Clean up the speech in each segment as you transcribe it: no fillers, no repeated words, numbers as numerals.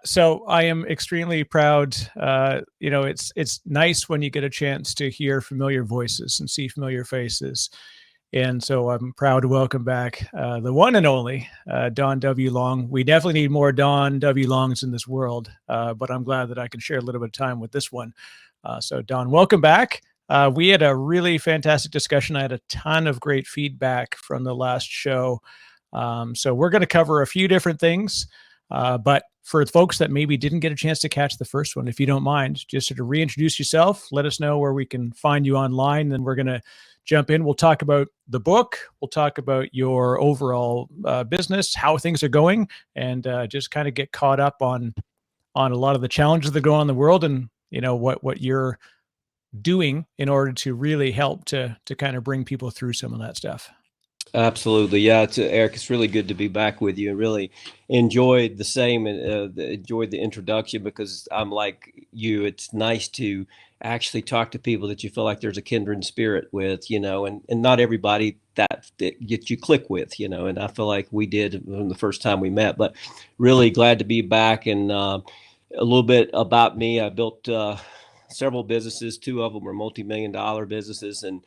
So I am extremely proud. It's nice when you get a chance to hear familiar voices and see familiar faces. And so I'm proud to welcome back the one and only Don W. Long. We definitely need more Don W. Longs in this world, but I'm glad that I can share a little bit of time with this one. So Don, welcome back. We had a really fantastic discussion. I had a ton of great feedback from the last show. So we're going to cover a few different things. But for folks that maybe didn't get a chance to catch the first one, if you don't mind, just sort of reintroduce yourself, let us know where we can find you online. Then we're going to jump in. We'll talk about the book. We'll talk about your overall business, how things are going, and just kind of get caught up on a lot of the challenges that go on in the world, and what you're doing in order to really help to kind of bring people through some of that stuff. Absolutely. Yeah, Eric, it's really good to be back with you. I really enjoyed the same and enjoyed the introduction, because I'm like you. It's nice to actually talk to people that you feel like there's a kindred spirit with, and not everybody that you click with, and I feel like we did from the first time we met. But really glad to be back. And a little bit about me. I built several businesses. Two of them were multi-million-dollar businesses, and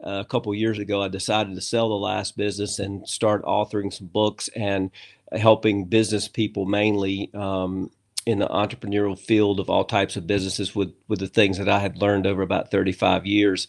a couple of years ago, I decided to sell the last business and start authoring some books and helping business people, mainly in the entrepreneurial field of all types of businesses, with the things that I had learned over about 35 years.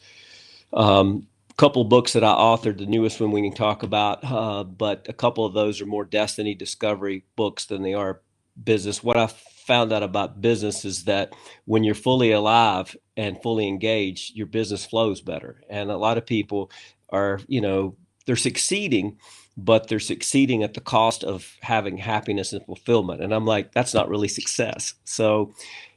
Couple of books that I authored, the newest one we can talk about, but a couple of those are more destiny discovery books than they are business. What I found out about business is that when you're fully alive and fully engaged, your business flows better. And a lot of people are, they're succeeding, but they're succeeding at the cost of having happiness and fulfillment. And I'm like, that's not really success. So,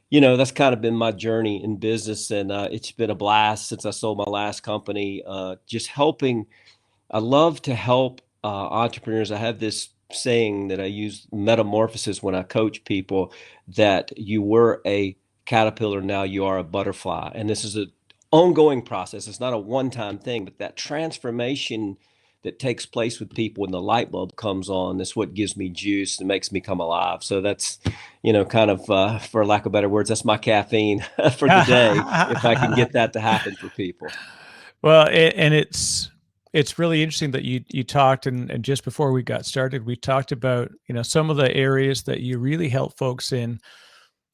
that's kind of been my journey in business. And it's been a blast since I sold my last company, just helping. I love to help entrepreneurs. I have this saying that I use, metamorphosis, when I coach people, that you were a caterpillar, now you are a butterfly. And this is an ongoing process. It's not a one-time thing, but that transformation that takes place with people when the light bulb comes on, that's what gives me juice and makes me come alive. So that's, kind of, for lack of better words, that's my caffeine for the day, if I can get that to happen for people. Well, it's really interesting that you talked, and just before we got started, we talked about some of the areas that you really help folks in.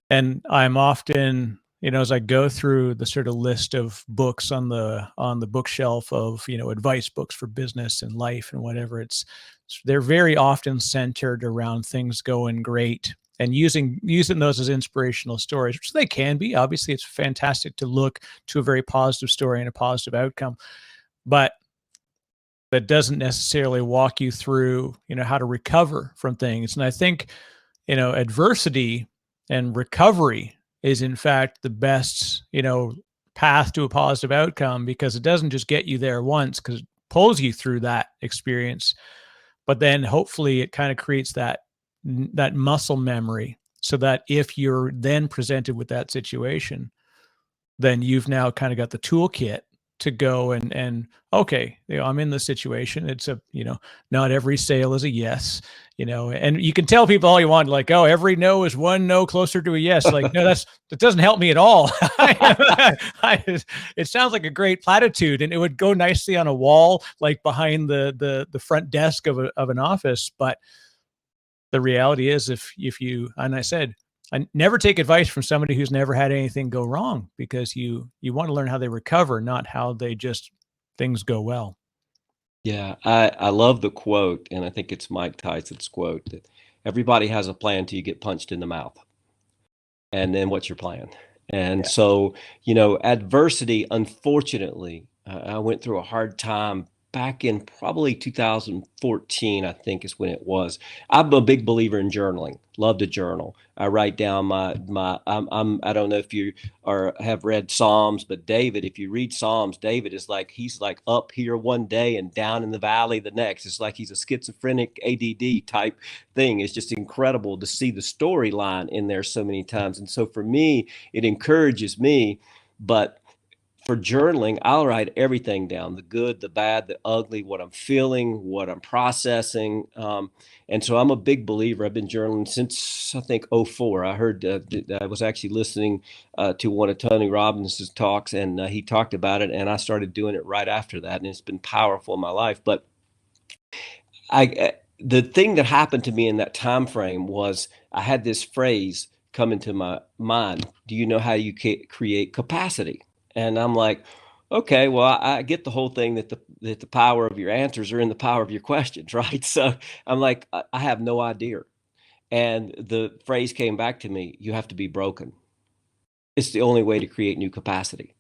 And I'm often, as I go through the sort of list of books on the bookshelf of advice books for business and life and whatever, they're very often centered around things going great and using those as inspirational stories, which they can be. Obviously, it's fantastic to look to a very positive story and a positive outcome, but that doesn't necessarily walk you through, how to recover from things. And I think, adversity and recovery is in fact the best, path to a positive outcome, because it doesn't just get you there once, because it pulls you through that experience, but then hopefully it kind of creates that muscle memory, so that if you're then presented with that situation, then you've now kind of got the toolkit to go and okay, I'm in this situation. It's not every sale is a yes, and you can tell people all you want, like, oh, every no is one no closer to a yes. Like, no, that doesn't help me at all. It sounds like a great platitude, and it would go nicely on a wall, like behind the front desk of an office. But the reality is, if you, and I never take advice from somebody who's never had anything go wrong, because you want to learn how they recover, not how things go well. Yeah, I love the quote, and I think it's Mike Tyson's quote, that everybody has a plan till you get punched in the mouth. And then what's your plan? And Yeah. so, adversity, unfortunately, I went through a hard time back in probably 2014, I think is when it was. I'm a big believer in journaling. Love to journal. I write down I don't know if you have read Psalms, but David, if you read Psalms, David is like, he's like up here one day and down in the valley the next. It's like he's a schizophrenic ADD type thing. It's just incredible to see the storyline in there so many times. And so for me, it encourages me. But for journaling, I'll write everything down, the good, the bad, the ugly, what I'm feeling, what I'm processing. And so I'm a big believer. I've been journaling since I think '04. I heard, I was actually listening to one of Tony Robbins' talks, and he talked about it, and I started doing it right after that. And it's been powerful in my life. But the thing that happened to me in that time frame was I had this phrase come into my mind. Do you know how you create capacity? And I'm like, okay, well, I get the whole thing that the power of your answers are in the power of your questions, right? So I'm like, I have no idea. And the phrase came back to me, you have to be broken. It's the only way to create new capacity.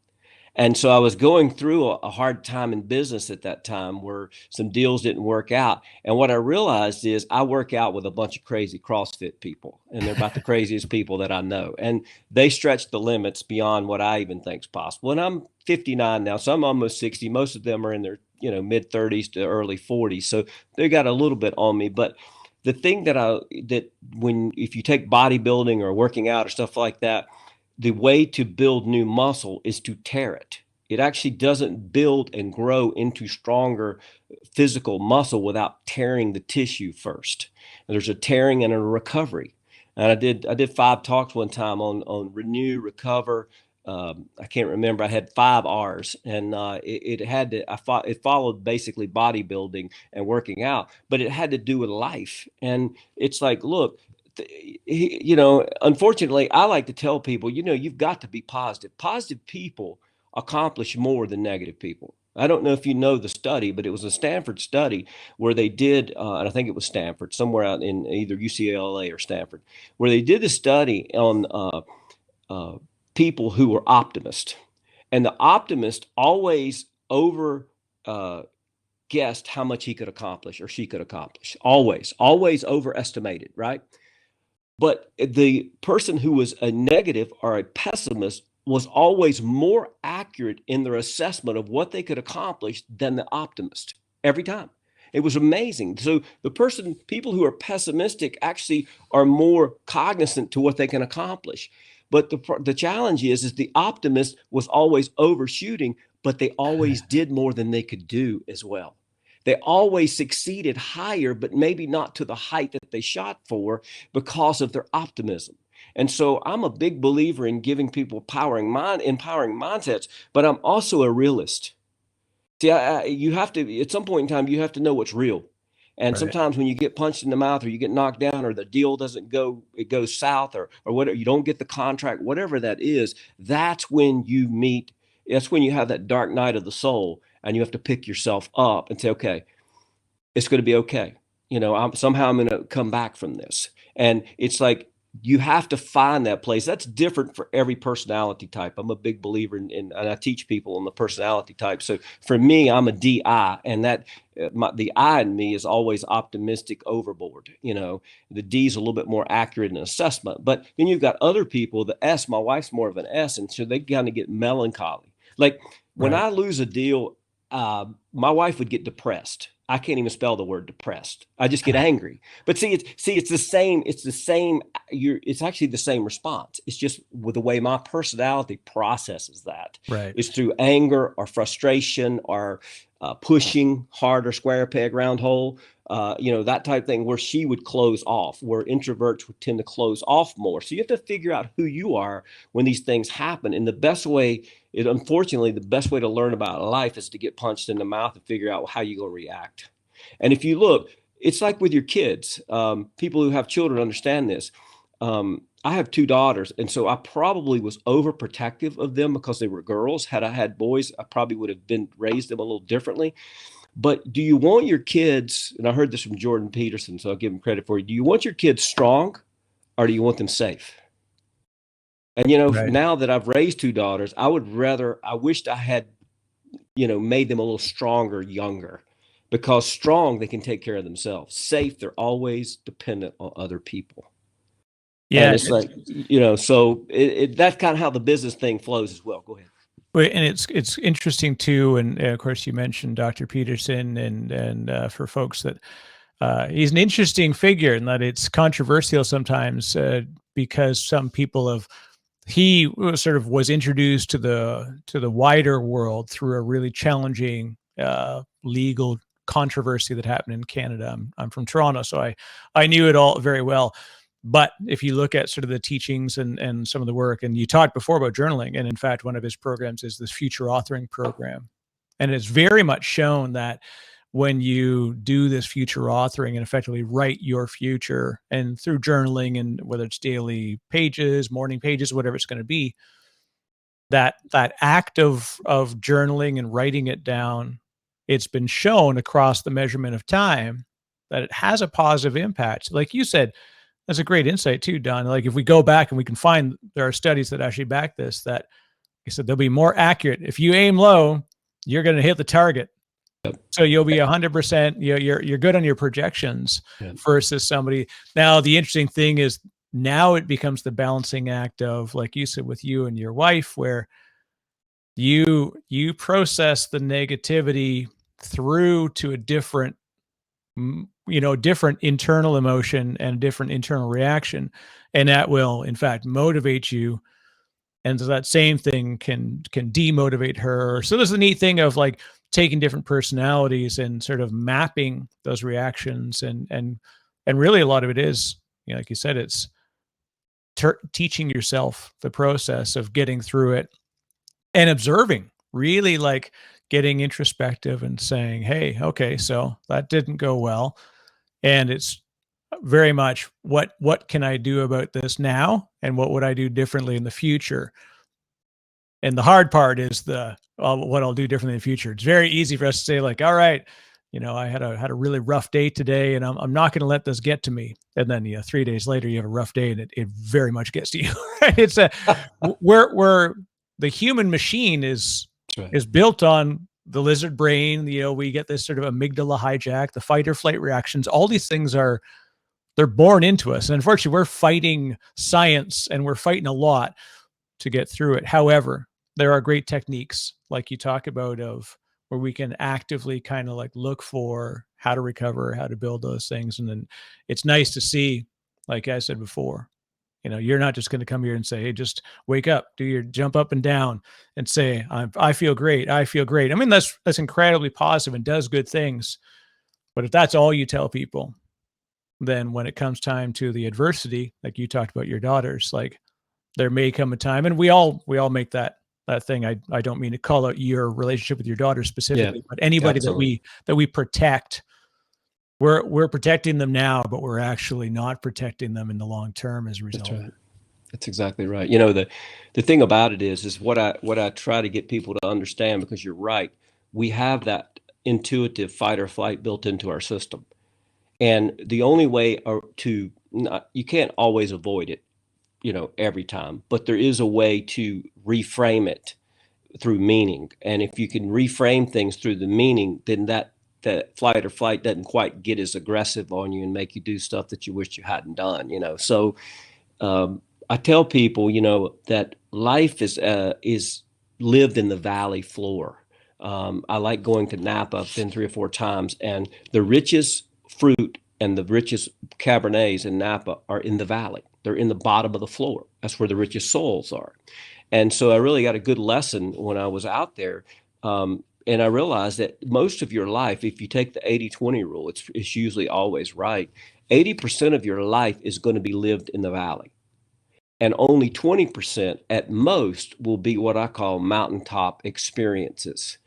And so I was going through a hard time in business at that time where some deals didn't work out. And what I realized is I work out with a bunch of crazy CrossFit people, and they're about the craziest people that I know. And they stretch the limits beyond what I even think is possible. And I'm 59 now, so I'm almost 60. Most of them are in their, mid 30s to early 40s. So they got a little bit on me. But the thing if you take bodybuilding or working out or stuff like that, the way to build new muscle is to tear it. It actually doesn't build and grow into stronger physical muscle without tearing the tissue first. And there's a tearing and a recovery. And I did 5 talks one time on renew, recover. I can't remember. I had 5 R's, and it followed basically bodybuilding and working out, but it had to do with life. And it's like, look, unfortunately, I like to tell people, you've got to be positive. Positive people accomplish more than negative people. I don't know if you know the study, but it was a Stanford study where they did, and I think it was Stanford, somewhere out in either UCLA or Stanford, where they did a study on people who were optimists. And the optimist always over guessed how much he could accomplish or she could accomplish. Always overestimated, right? But the person who was a negative or a pessimist was always more accurate in their assessment of what they could accomplish than the optimist every time. It was amazing. So people who are pessimistic actually are more cognizant to what they can accomplish. But the challenge is the optimist was always overshooting, but they always did more than they could do as well. They always succeeded higher, but maybe not to the height that they shot for because of their optimism. And so I'm a big believer in giving people empowering mindsets, but I'm also a realist. See, you have to, at some point in time, you have to know what's real. And sometimes when you get punched in the mouth or you get knocked down or the deal doesn't go, it goes south or whatever, you don't get the contract, whatever that is, that's when you have that dark night of the soul, and you have to pick yourself up and say, okay, it's going to be okay. Somehow I'm going to come back from this. And it's like, you have to find that place. That's different for every personality type. I'm a big believer and I teach people on the personality type. So for me, I'm a DI, and the I in me is always optimistic overboard. The D is a little bit more accurate in assessment, but then you've got other people, the S, my wife's more of an S. And so they kind of get melancholy. Like when I lose a deal, my wife would get depressed. I can't even spell the word depressed. I just get angry. But it's the same. It's actually the same response. It's just with the way my personality processes that. Right. It's through anger or frustration or pushing hard or square peg round hole. That type of thing where she would close off, where introverts would tend to close off more. So you have to figure out who you are when these things happen. And unfortunately, the best way to learn about life is to get punched in the mouth and figure out how you're going to react. And if you look, it's like with your kids. People who have children understand this. I have 2 daughters, and so I probably was overprotective of them because they were girls. Had I had boys, I probably would have raised them a little differently. But do you want your kids, and I heard this from Jordan Peterson, so I'll give him credit for it. Do you want your kids strong, or do you want them safe? And, now that I've raised 2 daughters, I wished I had, made them a little stronger, younger, because strong, they can take care of themselves. Safe, they're always dependent on other people. Yeah. And it's like, so that's kind of how the business thing flows as well. Go ahead. And it's interesting too, and of course you mentioned Dr. Peterson, and for folks that he's an interesting figure in that it's controversial sometimes because some people have he was introduced to the wider world through a really challenging legal controversy that happened in Canada. I'm from Toronto, so I knew it all very well. But if you look at sort of the teachings and some of the work, and you talked before about journaling, and in fact, one of his programs is this future authoring program. And it's very much shown that when you do this future authoring and effectively write your future, and through journaling, and whether it's daily pages, morning pages, whatever it's going to be, that act of journaling and writing it down, it's been shown across the measurement of time that it has a positive impact. Like you said, that's a great insight too, Don. Like if we go back and we can find, there are studies that actually back this, that I said they'll be more accurate. If you aim low, you're going to hit the target. Yep. So you'll be 100%. You're good on your projections. Yep. Versus somebody. Now the interesting thing is now it becomes the balancing act of, like you said, with you and your wife, where you process the negativity through to a different internal emotion and different internal reaction, and that will in fact motivate you, and so that same thing can demotivate her. So there's the neat thing of like taking different personalities and sort of mapping those reactions, and really a lot of it is, like you said, it's teaching yourself the process of getting through it and observing, really like getting introspective and saying, hey, okay, so that didn't go well. And it's very much what can I do about this now? And what would I do differently in the future? And the hard part is what I'll do differently in the future. It's very easy for us to say like, all right, I had a really rough day today, and I'm not going to let this get to me. And then 3 days later, you have a rough day, and it very much gets to you. It's where the human machine is built on the lizard brain. We get this sort of amygdala hijack, the fight or flight reactions. All these things they're born into us. And unfortunately, we're fighting science, and we're fighting a lot to get through it. However, there are great techniques like you talk about of where we can actively kind of like look for how to recover, how to build those things. And then it's nice to see, like I said before, you're not just going to come here and say, hey, just wake up, do your jump up and down and say, I feel great. I feel great. I mean, that's incredibly positive and does good things. But if that's all you tell people, then when it comes time to the adversity, like you talked about your daughters, like there may come a time, and we all make that thing. I don't mean to call out your relationship with your daughter specifically, but anybody that we protect, we're protecting them now, but we're actually not protecting them in the long term as a result. That's right. That's exactly right. The thing about it is what I try to get people to understand, because you're right, we have that intuitive fight or flight built into our system, and the only way you can't always avoid it, every time, but there is a way to reframe it through meaning. And if you can reframe things through the meaning, then that flight or flight doesn't quite get as aggressive on you and make you do stuff that you wish you hadn't done. So I tell people, that life is lived in the valley floor. I like going to Napa. I've been 3 or 4 times, and the richest fruit and the richest Cabernets in Napa are in the valley. They're in the bottom of the floor. That's where the richest soils are. And so I really got a good lesson when I was out there. And I realized that most of your life, if you take the 80-20 rule, it's usually always right. 80% of your life is going to be lived in the valley. And only 20% at most will be what I call mountaintop experiences.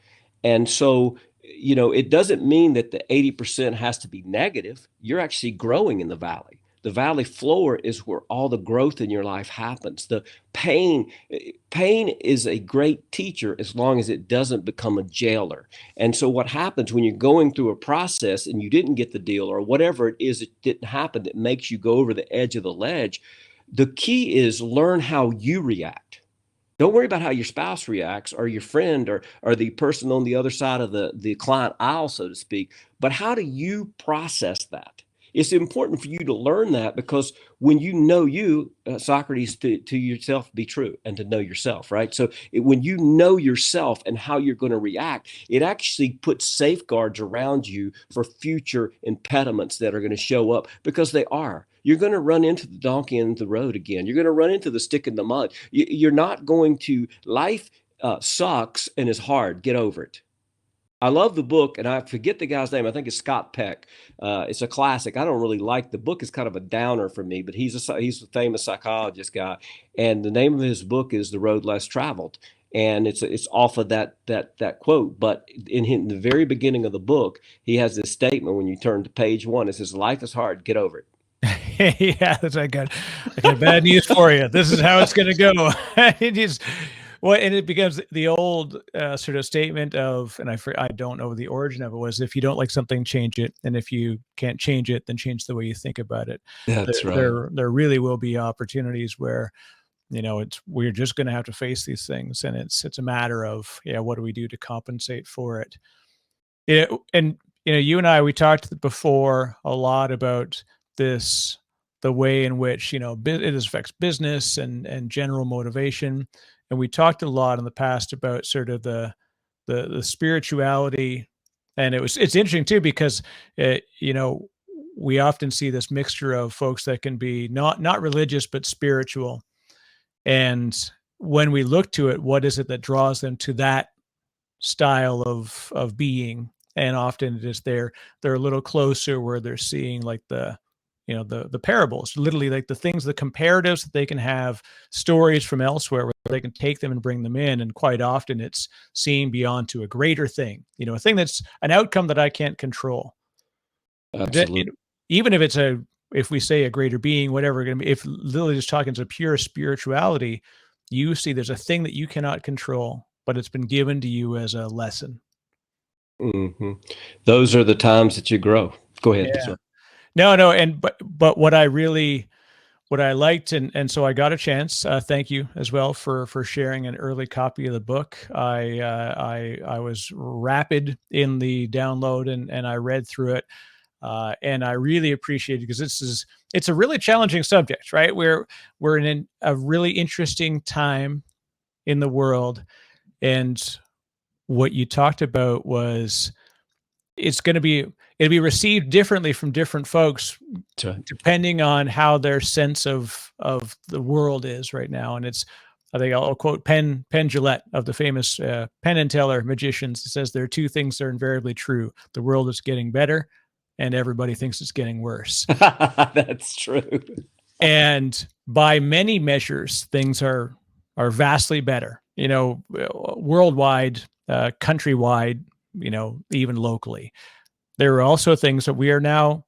And so, it doesn't mean that the 80% has to be negative. You're actually growing in the valley. The valley floor is where all the growth in your life happens. The pain is a great teacher as long as it doesn't become a jailer. And so what happens when you're going through a process and you didn't get the deal, or whatever it is that didn't happen that makes you go over the edge of the ledge, the key is learn how you react. Don't worry about how your spouse reacts, or your friend, or the person on the other side of the client aisle, so to speak. But how do you process that? It's important for you to learn that, because when you know you, Socrates, to yourself be true, and to know yourself, right? So when you know yourself and how you're going to react, it actually puts safeguards around you for future impediments that are going to show up, because they are. you're going to run into the donkey in the road again. You're going to run into the stick in the mud. You're not going to, life sucks and is hard. Get over it. I love the book, and I forget the guy's name. I think it's Scott Peck. It's a classic. I don't really like the book; is kind of a he's for me, but he's a famous psychologist guy, and the name of his book is The Road Less Traveled, and it's off of that quote. But in the very beginning of the book, he has this statement. When you turn to page 1, it says, "Life is hard. Get over it." Yeah, that's I got bad news for you. This is how it's going to go. It is. Well, and it becomes the old sort of statement of, and I don't know the origin of it, was if you don't like something, change it, and if you can't change it, then change the way you think about it. That's right. There really will be opportunities where, we're just going to have to face these things, and it's a matter of, what do we do to compensate for it? And you and I, we talked before a lot about this, the way in which it affects business and general motivation, and we talked a lot in the past about sort of the spirituality, and it's interesting too because we often see this mixture of folks that can be not religious but spiritual, and when we look to it, what is it that draws them to that style of being? And often it is they're a little closer, where they're seeing like the parables, literally like the things, the comparatives that they can have, stories from elsewhere where they can take them and bring them in. And quite often it's seeing beyond to a greater thing, a thing that's an outcome that I can't control. Absolutely. Even if if we say a greater being, whatever, if literally just talking to pure spirituality, you see there's a thing that you cannot control, but it's been given to you as a lesson. Mm-hmm. Those are the times that you grow. Go ahead. Yeah. No, and but what I liked, and so I got a chance. Thank you as well for sharing an early copy of the book. I was rapid in the download, and I read through it, and I really appreciate it because it's a really challenging subject, right? We're in a really interesting time in the world, and what you talked about was it'll be received differently from different folks, right, depending on how their sense of the world is right now. And I think I'll quote Penn Jillette of the famous Penn and Teller magicians. It says there are two things that are invariably true: the world is getting better, and everybody thinks it's getting worse. That's true. And by many measures, things are vastly better. Worldwide, countrywide, even locally. There are also things that we are now,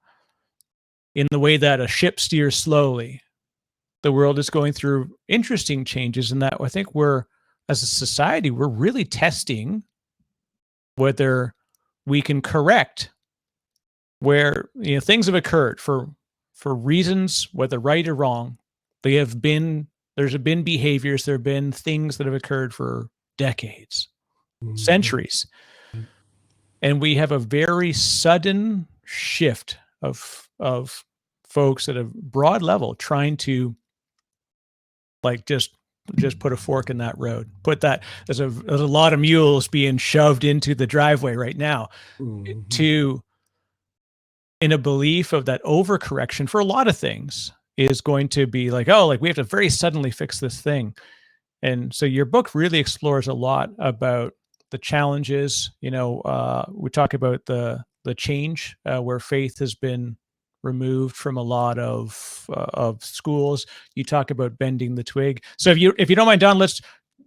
in the way that a ship steers slowly, the world is going through interesting changes, in that I think as a society, we're really testing whether we can correct where things have occurred for reasons, whether right or wrong. There's been behaviors, there have been things that have occurred for decades, centuries. And we have a very sudden shift of folks at a broad level trying to just put a fork in that road. There's a lot of mules being shoved into the driveway right now, in a belief of that overcorrection for a lot of things is going to be we have to very suddenly fix this thing. And so your book really explores a lot about the challenges. We talk about the change where faith has been removed from a lot of schools. You talk about bending the twig. So if you don't mind, Don, let's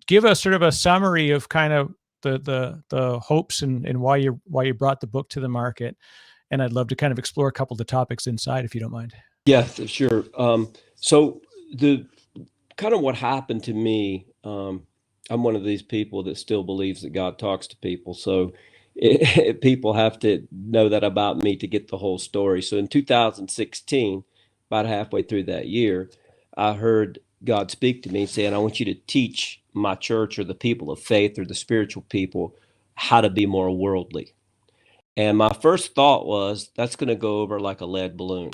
give us sort of a summary of kind of the hopes and why you brought the book to the market. And I'd love to kind of explore a couple of the topics inside, if you don't mind. Yeah, sure. So the kind of what happened to me, I'm one of these people that still believes that God talks to people. So people have to know that about me to get the whole story. So in 2016, about halfway through that year, I heard God speak to me saying, I want you to teach my church, or the people of faith, or the spiritual people, how to be more worldly. And my first thought was, that's going to go over like a lead balloon.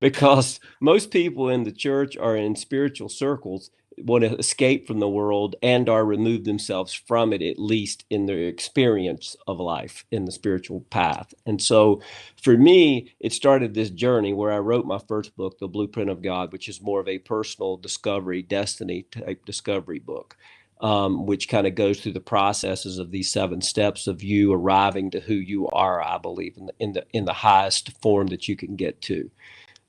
Because most people in the church are in spiritual circles. want to escape from the world and or remove themselves from it, at least in their experience of life in the spiritual path. And so for me, it started this journey where I wrote my first book, The Blueprint of God, which is more of a personal discovery, destiny type discovery book, which kind of goes through the processes of these 7 steps of you arriving to who you are, I believe, in the highest form that you can get to.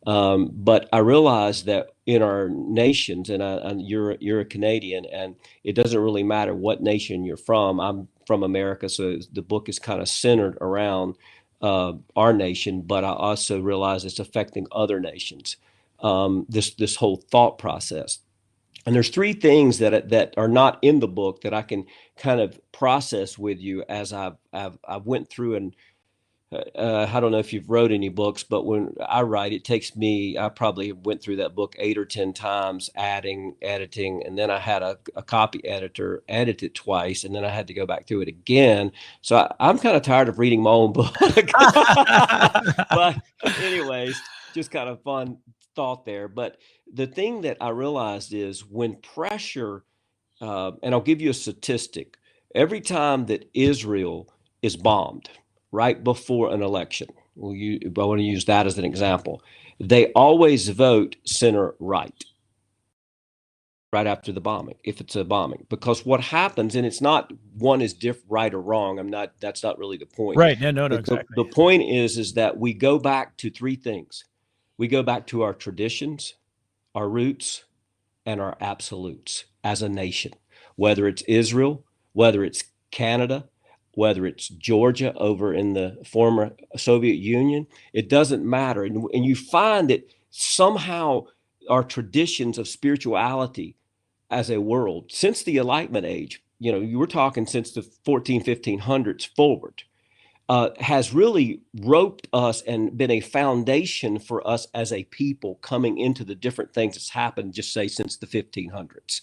But I realized that in our nations, and you're a Canadian, and it doesn't really matter what nation you're from. I'm from America, so the book is kind of centered around our nation. But I also realize it's affecting other nations. This whole thought process. And there's 3 things that are not in the book that I can kind of process with you as I've went through. And I don't know if you've wrote any books, but when I write, it takes me, I probably went through that book 8 or 10 times, adding, editing, and then I had a copy editor edit it twice, and then I had to go back through it again. So I'm kind of tired of reading my own book. But anyways, just kind of fun thought there. But the thing that I realized is when pressure, and I'll give you a statistic, every time that Israel is bombed, right before an election, I want to use that as an example, they always vote center right after the bombing, if it's a bombing, because what happens, and it's not one is right or wrong. That's not really the point. Right. No, exactly. The point is that we go back to 3 things. We go back to our traditions, our roots, and our absolutes as a nation, whether it's Israel, whether it's Canada, whether it's Georgia over in the former Soviet Union, it doesn't matter. And you find that somehow our traditions of spirituality as a world, since the Enlightenment age, you were talking since the 1500s forward, has really roped us and been a foundation for us as a people coming into the different things that's happened, just say, since the 1500s.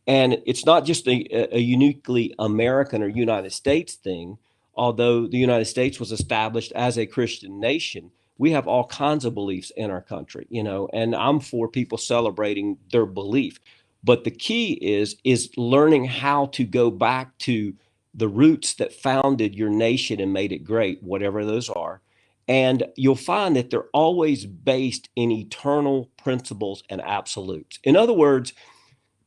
And it's not just a uniquely American or United States thing. Although the United States was established as a Christian nation, we have all kinds of beliefs in our country, and I'm for people celebrating their belief. But the key is learning how to go back to the roots that founded your nation and made it great, whatever those are. And you'll find that they're always based in eternal principles and absolutes. In other words,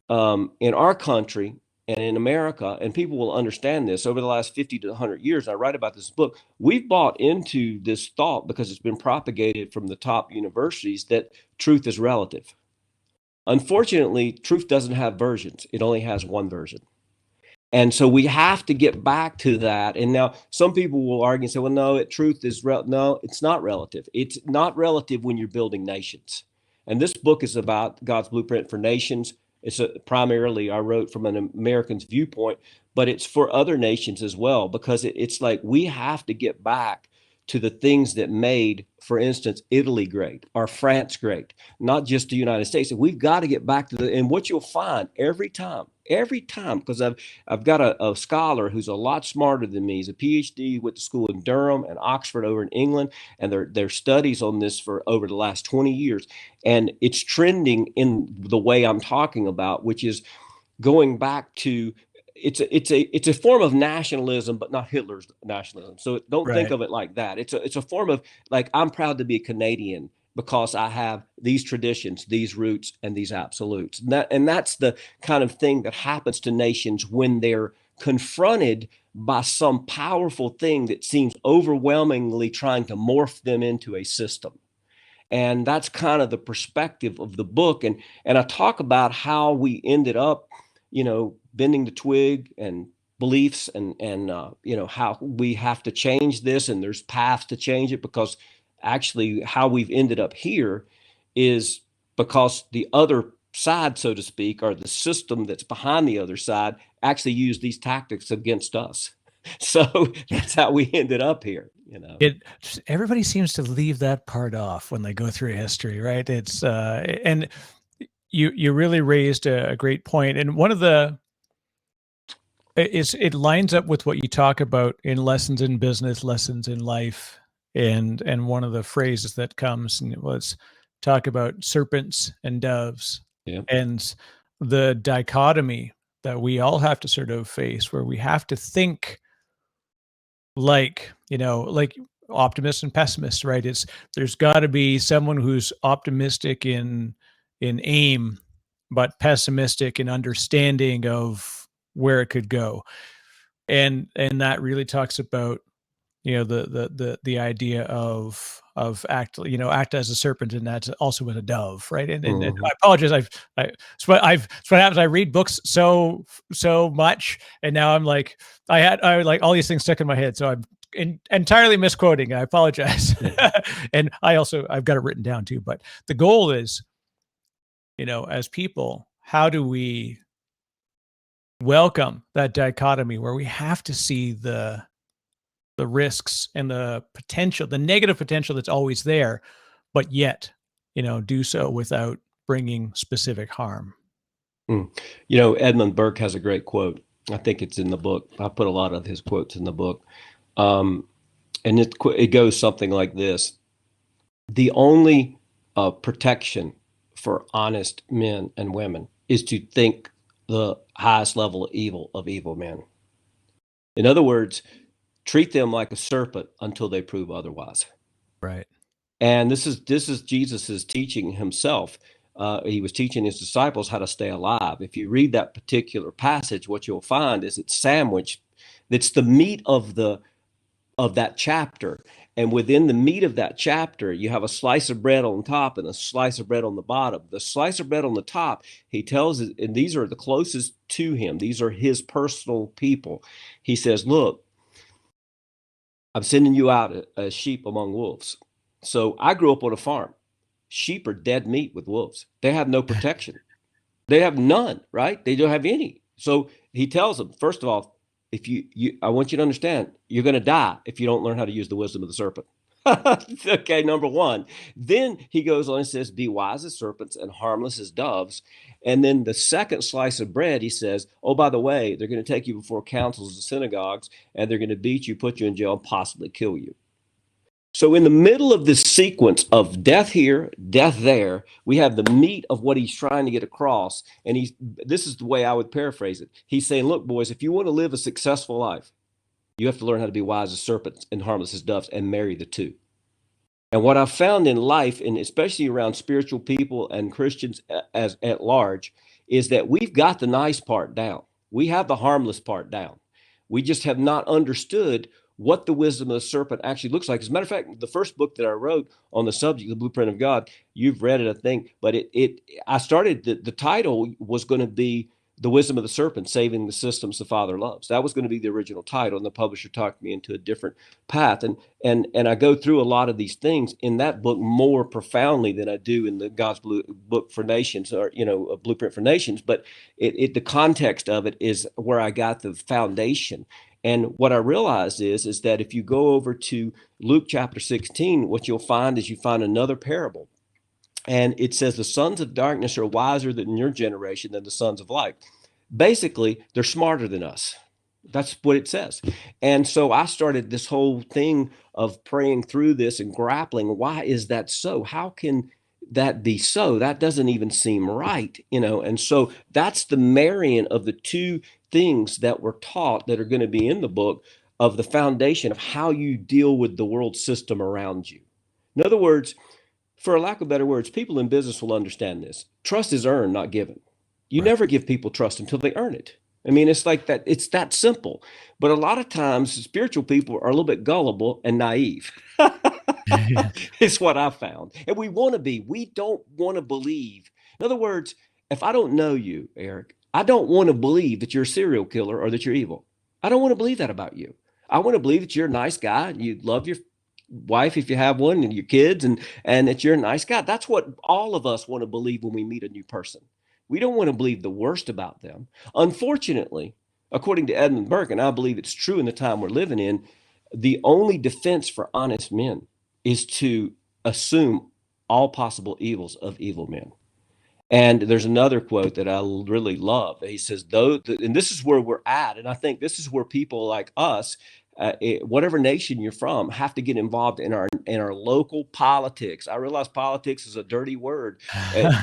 in our country and in America, and people will understand this, over the last 50 to 100 years, I write about this book, we've bought into this thought because it's been propagated from the top universities that truth is relative. Unfortunately, truth doesn't have versions. It only has one version. And so we have to get back to that. And now some people will argue and say, well, no, truth is no, it's not relative. It's not relative when you're building nations. And this book is about God's blueprint for nations. It's primarily I wrote from an American's viewpoint, but it's for other nations as well, because it's like we have to get back to the things that made, for instance, Italy great or France great, not just the United States. And we've got to get back to and what you'll find every time, because I've got a scholar who's a lot smarter than me. He's a PhD with the school in Durham and Oxford over in England, and their studies on this for over the last 20 years. And it's trending in the way I'm talking about, which is going back to it's a form of nationalism, but not Hitler's nationalism. So don't think of it like that. It's a form of, like, I'm proud to be a Canadian because I have these traditions, these roots, and these absolutes. And that's the kind of thing that happens to nations when they're confronted by some powerful thing that seems overwhelmingly trying to morph them into a system. And that's kind of the perspective of the book. And I talk about how we ended up, bending the twig and beliefs and how we have to change this, and there's paths to change it, because actually how we've ended up here is because the other side, so to speak, or the system that's behind the other side actually used these tactics against us. So that's how we ended up here. Everybody seems to leave that part off when they go through history, right? It's and you really raised a great point. And one of the it lines up with what you talk about in Lessons in Business, Lessons in Life. And one of the phrases that comes was talk about serpents and doves. Yeah. And the dichotomy that we all have to sort of face, where we have to think like, like optimists and pessimists, right? There's got to be someone who's optimistic in aim, but pessimistic in understanding of where it could go. And that really talks about, the idea act as a serpent, and that's also with a dove, right? And Mhm. I apologize. It's what happens. I read books so much, and now I'm like, I like all these things stuck in my head, so I'm entirely misquoting. I apologize. And I've got it written down too. But the goal is, as people, how do we welcome that dichotomy where we have to see the risks and the potential, the negative potential that's always there, but yet, do so without bringing specific harm. Mm. Edmund Burke has a great quote. I think it's in the book. I put a lot of his quotes in the book. And it goes something like this. The only protection for honest men and women is to think the highest level of evil men. In other words, treat them like a serpent until they prove otherwise. Right. And this is Jesus's teaching himself. He was teaching his disciples how to stay alive. If you read that particular passage, what you'll find is it's sandwiched. It's the meat of that chapter. And within the meat of that chapter, you have a slice of bread on top and a slice of bread on the bottom. The slice of bread on the top, he tells us, and these are the closest to him. These are his personal people. He says, look, I'm sending you out as sheep among wolves. So I grew up on a farm. Sheep are dead meat with wolves. They have no protection. They have none, right? They don't have any. So he tells them, first of all, if I want you to understand, you're going to die if you don't learn how to use the wisdom of the serpent. Okay, number one. Then he goes on and says, be wise as serpents and harmless as doves. And then the second slice of bread, he says, oh, by the way, they're going to take you before councils and synagogues, and they're going to beat you, put you in jail, and possibly kill you. So in the middle of this sequence of death here, death there, we have the meat of what he's trying to get across. And this is the way I would paraphrase it. He's saying, look, boys, if you want to live a successful life, you have to learn how to be wise as serpents and harmless as doves and marry the two. And what I've found in life, and especially around spiritual people and Christians as at large, is that we've got the nice part down. We have the harmless part down. We just have not understood what the wisdom of the serpent actually looks like. As a matter of fact, the first book that I wrote on the subject, The Blueprint of God, you've read it, I think, but I started, the title was going to be The Wisdom of the Serpent, Saving the Systems the Father Loves. That was going to be the original title, and the publisher talked me into a different path. And I go through a lot of these things in that book more profoundly than I do in the God's Book for Nations, or a Blueprint for Nations. But the context of it is where I got the foundation. And what I realized is that if you go over to Luke chapter 16, what you'll find is you find another parable. And it says the sons of darkness are wiser than your generation than the sons of light. Basically, they're smarter than us. That's what it says. And so I started this whole thing of praying through this and grappling. Why is that so? How can that be so? That doesn't even seem right, And so that's the marrying of the two things that were taught that are going to be in the book, of the foundation of how you deal with the world system around you. In other words, for a lack of better words, people in business will understand this. Trust is earned, not given. You Right. never give people trust until they earn it. I mean, it's like that. It's that simple. But a lot of times, spiritual people are a little bit gullible and naive. It's what I found. And we want to be. We don't want to believe. In other words, if I don't know you, Eric, I don't want to believe that you're a serial killer or that you're evil. I don't want to believe that about you. I want to believe that you're a nice guy and you love your wife if you have one, and your kids, and that you're a nice guy. That's what all of us want to believe when we meet a new person. We don't want to believe the worst about them. Unfortunately, according to Edmund Burke, and I believe it's true in the time we're living in, the only defense for honest men is to assume all possible evils of evil men. And there's another quote that I really love. He says, though, and this is where we're at. And I think this is where people like us, whatever nation you're from, have to get involved in our local politics. I realize politics is a dirty word,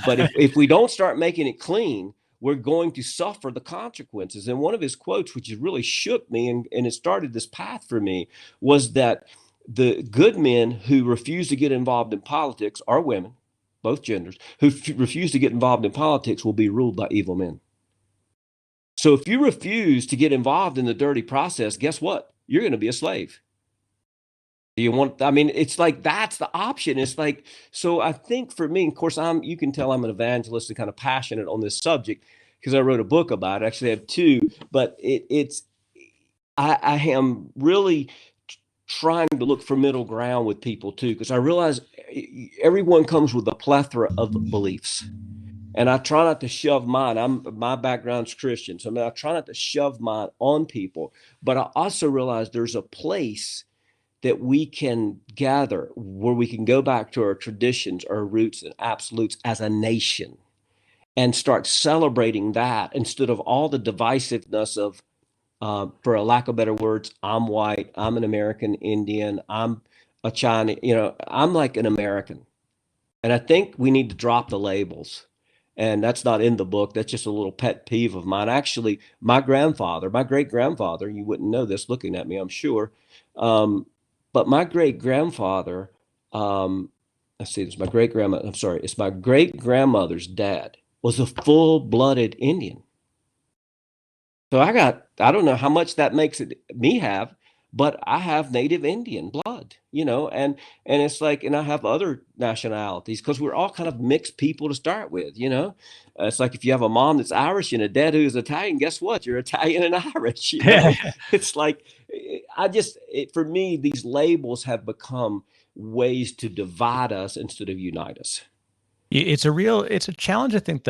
but if we don't start making it clean, we're going to suffer the consequences. And one of his quotes, which really shook me and it started this path for me, was that the good men who refuse to get involved in politics are women, both genders, who refuse to get involved in politics will be ruled by evil men. So if you refuse to get involved in the dirty process, guess what? You're going to be a slave. Do you want, I mean, it's like, that's the option. It's like, so I think for me, of course, you can tell I'm an evangelist and kind of passionate on this subject because I wrote a book about it. Actually, I have two, but I am really trying to look for middle ground with people too, because I realize everyone comes with a plethora of beliefs. And I try not to shove mine. My background's Christian, so I try not to shove mine on people. But I also realize there's a place that we can gather where we can go back to our traditions, our roots and absolutes as a nation and start celebrating that instead of all the divisiveness of, for a lack of better words, I'm white, I'm an American Indian, I'm a Chinese, I'm like an American. And I think we need to drop the labels. And that's not in the book. That's just a little pet peeve of mine. Actually, my great grandfather, you wouldn't know this looking at me, I'm sure. But my great grandfather, let's see, it's my great grandmother. I'm sorry, it's my great grandmother's dad was a full-blooded Indian. So I don't know how much that makes me have, but I have native Indian blood, and it's like, and I have other nationalities because we're all kind of mixed people to start with, It's like if you have a mom that's Irish and a dad who's Italian, guess what? You're Italian and Irish, It's like, for me, these labels have become ways to divide us instead of unite us. It's a challenge, I think,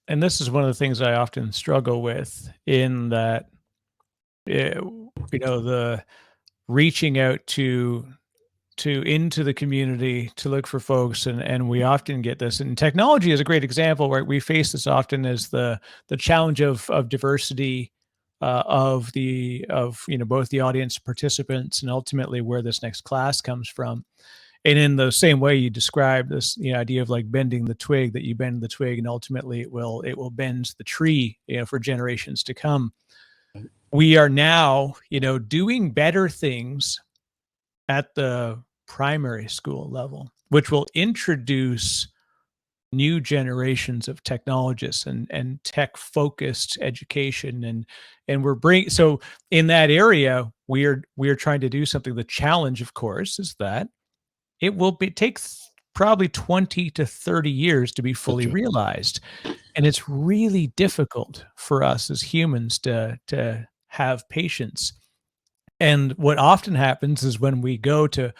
and this is one of the things I often struggle with in that, the reaching out to into the community to look for folks, and we often get this, and technology is a great example, right? We face this often as the challenge of diversity, of both the audience participants and ultimately where this next class comes from. And in the same way you describe this, idea of like bending the twig, that you bend the twig and ultimately it will bend the tree, for generations to come. We are now, doing better things at the primary school level, which will introduce new generations of technologists and tech focused education. And so in that area, we are trying to do something. The challenge, of course, is that it takes probably 20 to 30 years to be fully realized. And it's really difficult for us as humans to have patience. And what often happens is when we go to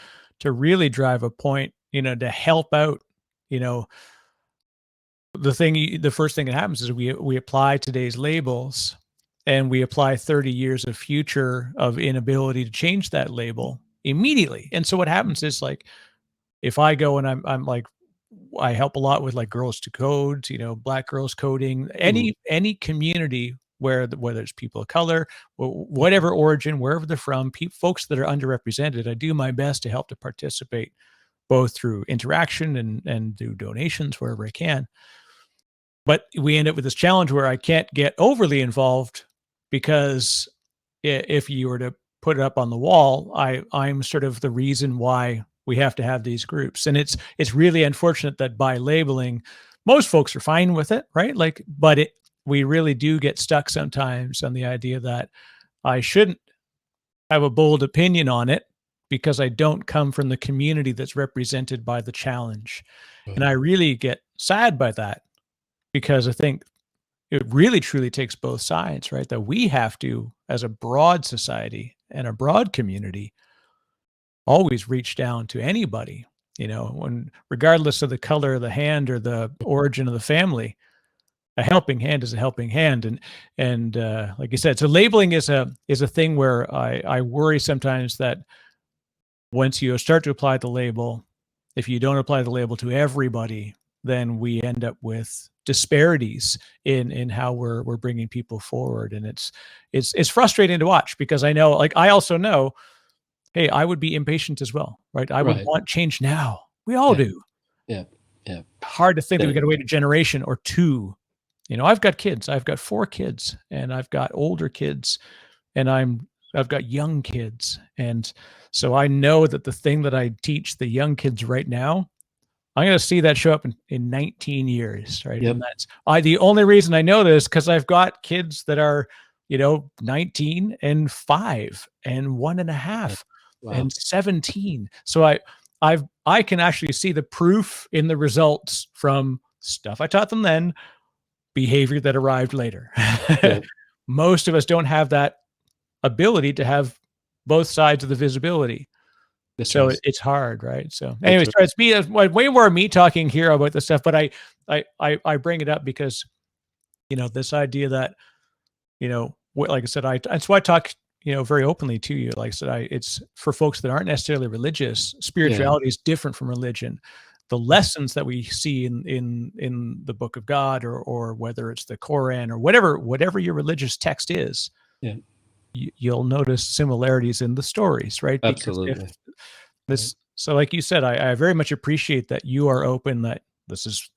really drive a point, to help out, the first thing that happens is we apply today's labels and we apply 30 years of future of inability to change that label immediately. And so what happens is, like, if I go and I'm like, I help a lot with like Girls to Code, Black girls coding, any community whether it's people of color, whatever origin, wherever they're from, folks that are underrepresented, I do my best to help to participate both through interaction and through donations wherever I can. But we end up with this challenge where I can't get overly involved because if you were to put it up on the wall, I'm sort of the reason why we have to have these groups. And it's really unfortunate that by labeling, most folks are fine with it, right? Like, but we really do get stuck sometimes on the idea that I shouldn't have a bold opinion on it because I don't come from the community that's represented by the challenge. And I really get sad by that because I think it really truly takes both sides, right? That we have to, as a broad society and a broad community, always reach down to anybody, when regardless of the color of the hand or the origin of the family. A helping hand is a helping hand, and like you said, so labeling is a thing where I worry sometimes that once you start to apply the label, if you don't apply the label to everybody, then we end up with disparities in how we're bringing people forward, and it's frustrating to watch because I know, like, I also know, hey, I would be impatient as well, right? I would want change now. We all do. Yeah. Hard to think that we got to wait a generation or two You know, I've got kids. I've got 4 kids, and I've got older kids, and I've got young kids. And so I know that the thing that I teach the young kids right now, I'm going to see that show up in 19 years. Right. Yep. And that's the only reason I know this, because I've got kids that are, 19 and 5 and 1.5 Wow. and 17. So I can actually see the proof in the results from stuff I taught them then, behavior that arrived later. Yeah. Most of us don't have that ability to have both sides of the visibility. That's So right. it's hard, right? So That's anyways, right. it's me, way more me talking here about this stuff, but I bring it up because, this idea that, like I said, that's why I talk, very openly to you. Like I said, it's for folks that aren't necessarily religious. Yeah. Spirituality is different from religion. The lessons that we see in the Book of God, or whether it's the Koran, or whatever your religious text is, Yeah. you'll notice similarities in the stories, right? Because if Absolutely. this, so like you said, I very much appreciate that you are open, that this is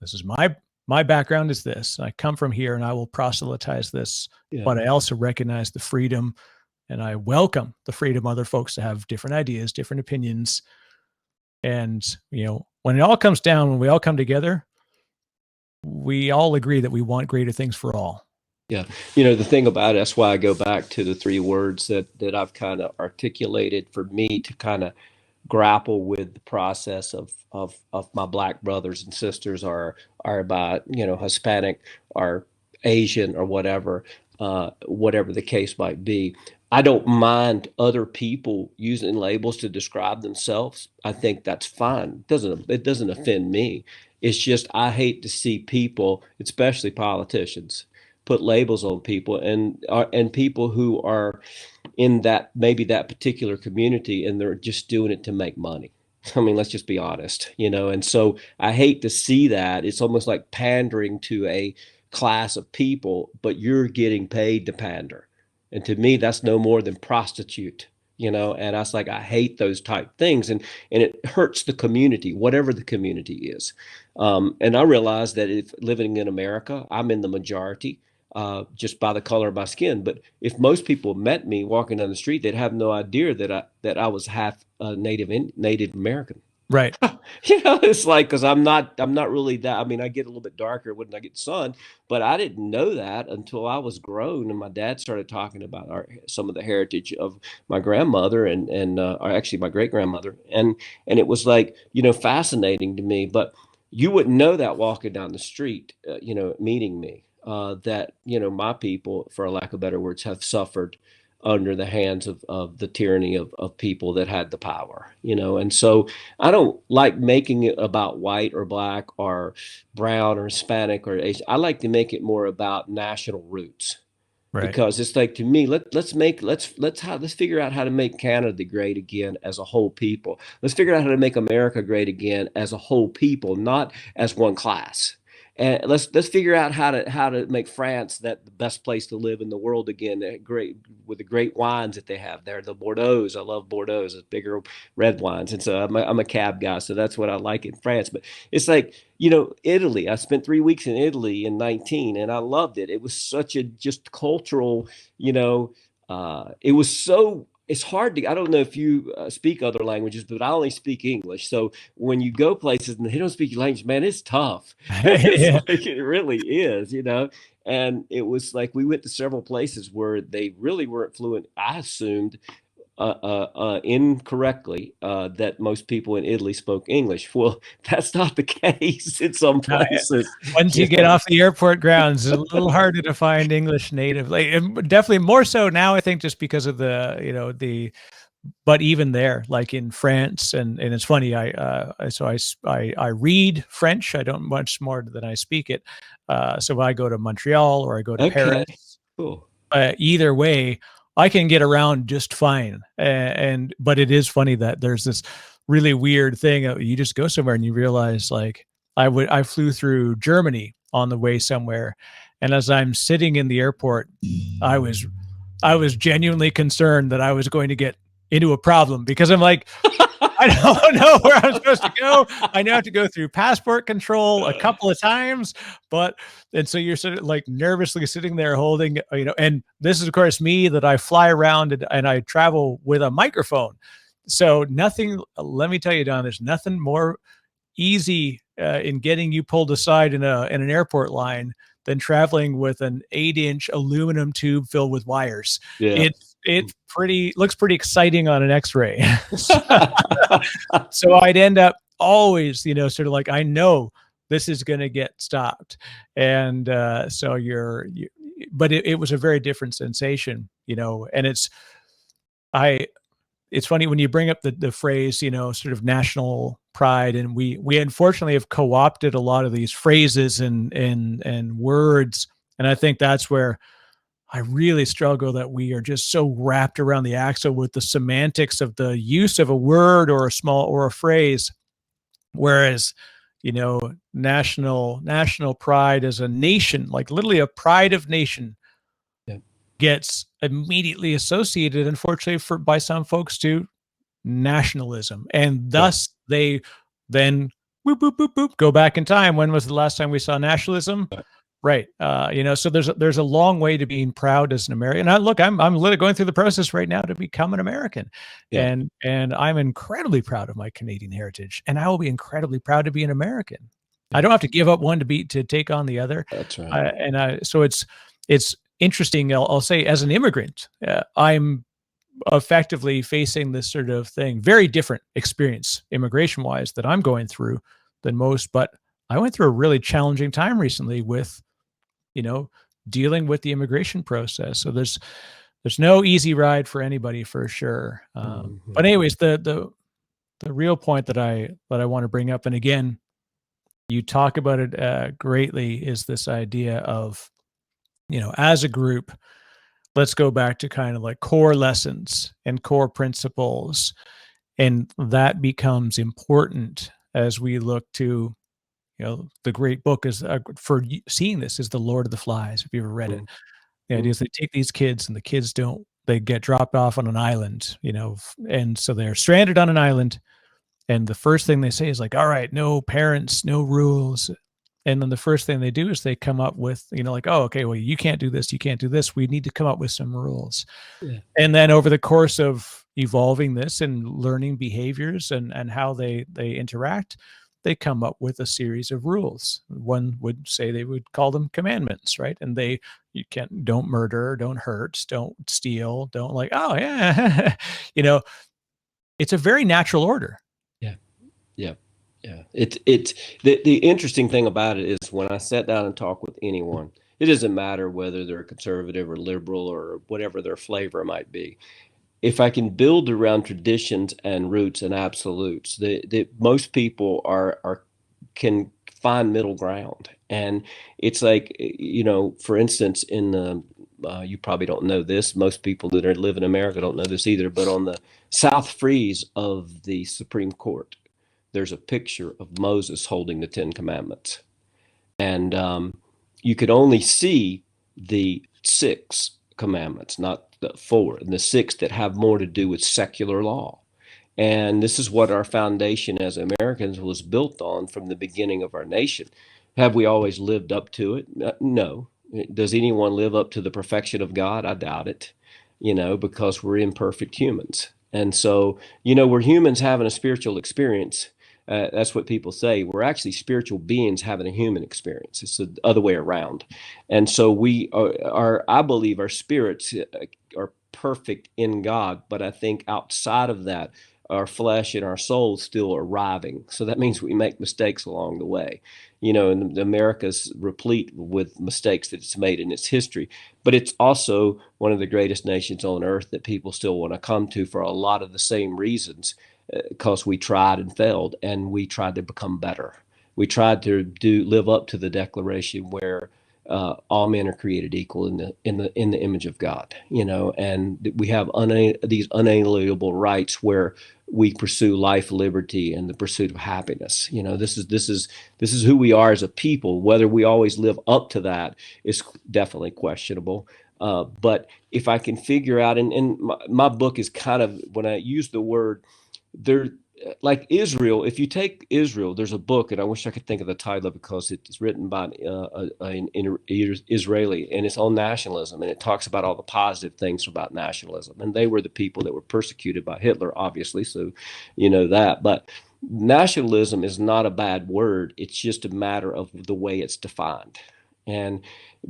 my background is this. I come from here and I will proselytize this, Yeah. but I also recognize the freedom, and I welcome the freedom of other folks to have different ideas, different opinions. And, when it all comes down, when we all come together, we all agree that we want greater things for all. Yeah. The thing about it, that's why I go back to the 3 words that I've kind of articulated for me to kind of grapple with the process of my Black brothers and sisters, are by, Hispanic or Asian or whatever the case might be. I don't mind other people using labels to describe themselves. I think that's fine. It doesn't offend me. It's just I hate to see people, especially politicians, put labels on people, and people who are in that, maybe that particular community, and they're just doing it to make money. I mean, let's just be honest, and so I hate to see that. It's almost like pandering to a class of people, but you're getting paid to pander. And to me, that's no more than prostitute, and I was like, I hate those type things. And it hurts the community, whatever the community is. And I realize that if living in America, I'm in the majority, just by the color of my skin. But if most people met me walking down the street, they'd have no idea that I was half Native American. Right. It's like, because I'm not really that. I mean, I get a little bit darker when I get sun, but I didn't know that until I was grown, and my dad started talking about some of the heritage of my grandmother, or actually my great grandmother, and it was like, fascinating to me. But you wouldn't know that walking down the street, meeting me, that, my people, for lack of better words, have suffered under the hands of the tyranny of people that had the power, and so I don't like making it about white or black or brown or Hispanic or Asian. I like to make it more about national roots, Right. because it's like, to me, let's figure out how to make Canada great again as a whole people. Let's figure out how to make America great again as a whole people, not as one class. And let's figure out how to make France that the best place to live in the world again. Great, with the great wines that they have there, the Bordeaux's. I love Bordeaux's, the bigger red wines. And so I'm a cab guy, so that's what I like in France. But it's like, Italy. I spent 3 weeks in Italy in 19, and I loved it. It was such a just cultural, it was so. It's hard to. I don't know if you speak other languages, but I only speak English. So when you go places and they don't speak your language, man, it's tough. It's Yeah. like, it really is, And it was like, we went to several places where they really weren't fluent. I assumed incorrectly that most people in Italy spoke English. Well, that's not the case in some No, places. once you get off the airport grounds, it's a little harder to find English native. Like, definitely more so now, I think, just because of but even there, like in France, and it's funny, I read French. I don't much more than I speak it. So if I go to Montreal or I go to Okay, Paris, cool. either way, I can get around just fine. But it is funny that there's this really weird thing. You just go somewhere and you realize, like, I flew through Germany on the way somewhere, and as I'm sitting in the airport, I was genuinely concerned that I was going to get into a problem because I'm like, I don't know where I'm supposed to go. I now have to go through passport control a couple of times, and so you're sort of like nervously sitting there holding, and this is of course me that I fly around and I travel with a microphone. So nothing, let me tell you, Don, there's nothing more easy in getting you pulled aside in an airport line than traveling with an 8-inch aluminum tube filled with wires. Yeah. It looks pretty exciting on an X-ray. So I'd end up always, sort of like, I know this is going to get stopped. And so but it was a very different sensation, and it's funny when you bring up the phrase, sort of national pride, and we unfortunately have co-opted a lot of these phrases and words, and I think that's where I really struggle, that we are just so wrapped around the axle with the semantics of the use of a word or a phrase, whereas national pride as a nation, like literally a pride of nation, gets immediately associated, unfortunately, by some folks, to nationalism, and thus they then boop, boop, boop, boop, go back in time. When was the last time we saw nationalism? Right. So there's a long way to being proud as an American. And I'm literally going through the process right now to become an American, and I'm incredibly proud of my Canadian heritage, and I will be incredibly proud to be an American. I don't have to give up one to take on the other. That's right. So it's interesting. I'll say, as an immigrant, I'm effectively facing this sort of thing, very different experience immigration wise that I'm going through than most, but I went through a really challenging time recently with, dealing with the immigration process. So there's no easy ride for anybody, for sure. But anyways, the real point that I want to bring up, and again, you talk about it greatly, is this idea of, as a group, let's go back to kind of like core lessons and core principles. And that becomes important as we look to, the great book is for seeing this is The Lord of the Flies. If you ever read it, the idea is they take these kids and the kids they get dropped off on an island, and so they're stranded on an island. And the first thing they say is like, all right, no parents, no rules. And then the first thing they do is they come up with, like, oh, okay, well, you can't do this. You can't do this. We need to come up with some rules. Yeah. And then over the course of evolving this and learning behaviors and how they interact, they come up with a series of rules. One would say they would call them commandments, right? And don't murder, don't hurt, don't steal, don't like, oh yeah, it's a very natural order. Yeah. Yeah. Yeah. It's the interesting thing about it is when I sat down and talk with anyone, it doesn't matter whether they're conservative or liberal or whatever their flavor might be. If I can build around traditions and roots and absolutes, the most people can find middle ground. And it's like, for instance, in the you probably don't know this. Most people that live in America don't know this either. But on the south frieze of the Supreme Court, there's a picture of Moses holding the Ten Commandments. And you could only see the 6 commandments, not the 4, and the 6 that have more to do with secular law. And this is what our foundation as Americans was built on from the beginning of our nation. Have we always lived up to it? No. Does anyone live up to the perfection of God? I doubt it, because we're imperfect humans. And so, we're humans having a spiritual experience. That's what people say. We're actually spiritual beings having a human experience. It's the other way around. And so I believe our spirits are perfect in God, but I think outside of that, our flesh and our souls still arriving. So that means we make mistakes along the way. And America's replete with mistakes that it's made in its history, but it's also one of the greatest nations on earth that people still want to come to for a lot of the same reasons, because we tried and failed, and we tried to become better. We tried to live up to the declaration where all men are created equal in the image of God, and we have these unalienable rights where we pursue life, liberty, and the pursuit of happiness. This is who we are as a people. Whether we always live up to that is definitely questionable. But if I can figure out, and my book is kind of, when I use the word, there, like Israel, if you take Israel, there's a book, and I wish I could think of the title because it's written by an Israeli, and it's on nationalism, and it talks about all the positive things about nationalism. And they were the people that were persecuted by Hitler, obviously, so you know that. But nationalism is not a bad word. It's just a matter of the way it's defined. And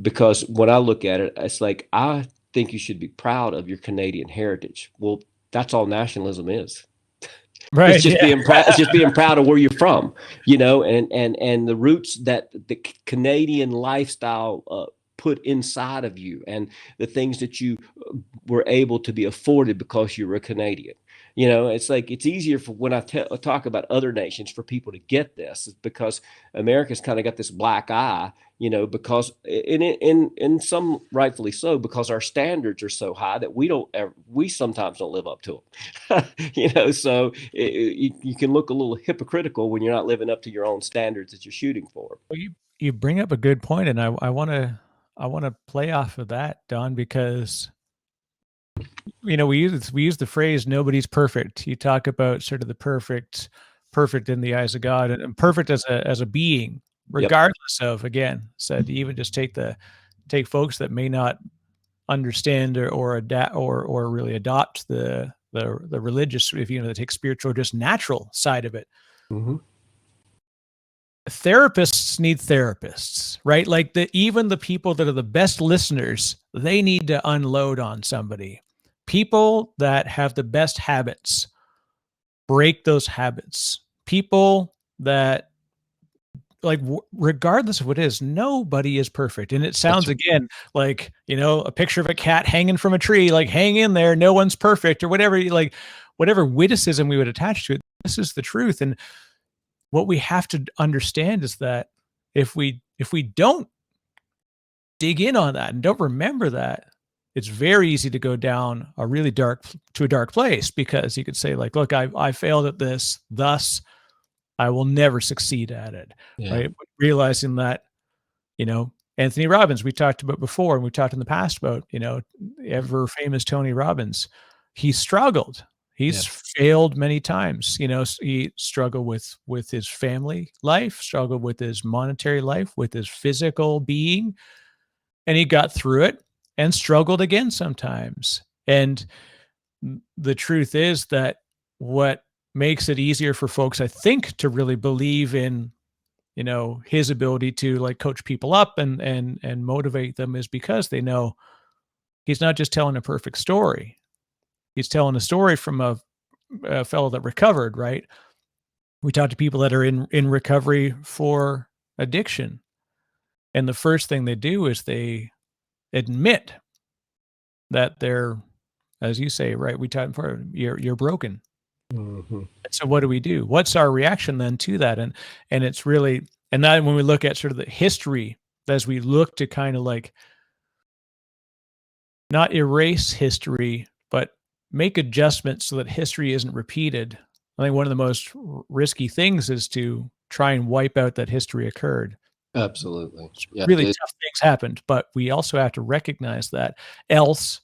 because when I look at it, it's like, I think you should be proud of your Canadian heritage. Well, that's all nationalism is. It's Right. just Yeah. being proud. It's just being proud of where you're from, you know, and the roots that the Canadian lifestyle put inside of you, and the things that you were able to be afforded because you were a Canadian. You know, it's like, it's easier for when I talk about other nations for people to get this, is because America's kind of got this black eye, you know, because in some rightfully so, because our standards are so high that we sometimes don't live up to them. You know, so you can look a little hypocritical when you're not living up to your own standards that you're shooting for. Well, you bring up a good point, and I want to play off of that, Don, because we use the phrase "nobody's perfect." You talk about sort of the perfect in the eyes of God, and perfect as a being, Yep. regardless of, again, said, even just take folks that may not understand or adapt or really adopt the religious, if they take spiritual, just natural side of it. Mm-hmm. Therapists need therapists, right? Like, even the people that are the best listeners, they need to unload on somebody. People that have the best habits break those habits. People that, like, regardless of what it is, nobody is perfect. And it That's sounds, again, like, a picture of a cat hanging from a tree, like, hang in there, no one's perfect, or whatever, like, whatever witticism we would attach to it. This is the truth. And what we have to understand is that if we don't dig in on that and don't remember that, it's very easy to go down a dark place, because you could say, like, look, I failed at this, thus I will never succeed at it. Yeah. Right. But realizing that, Anthony Robbins, we talked about before, and we talked in the past about, ever famous Tony Robbins. He struggled. He's failed many times. He struggled with his family life, struggled with his monetary life, with his physical being, and he got through it and struggled again sometimes. And the truth is that what makes it easier for folks, I think, to really believe in, his ability to, like, coach people up and motivate them, is because they know he's not just telling a perfect story. He's telling a story from a fellow that recovered, right? We talk to people that are in recovery for addiction, and the first thing they do is they admit that they're, as you say, right? We talked before, you're broken. Mm-hmm. So what do we do? What's our reaction then to that? And it's really, and then when we look at sort of the history, as we look to kind of, like, not erase history, but make adjustments so that history isn't repeated. I think one of the most risky things is to try and wipe out that history occurred. Absolutely. Yeah. Really tough things happened, but we also have to recognize that, else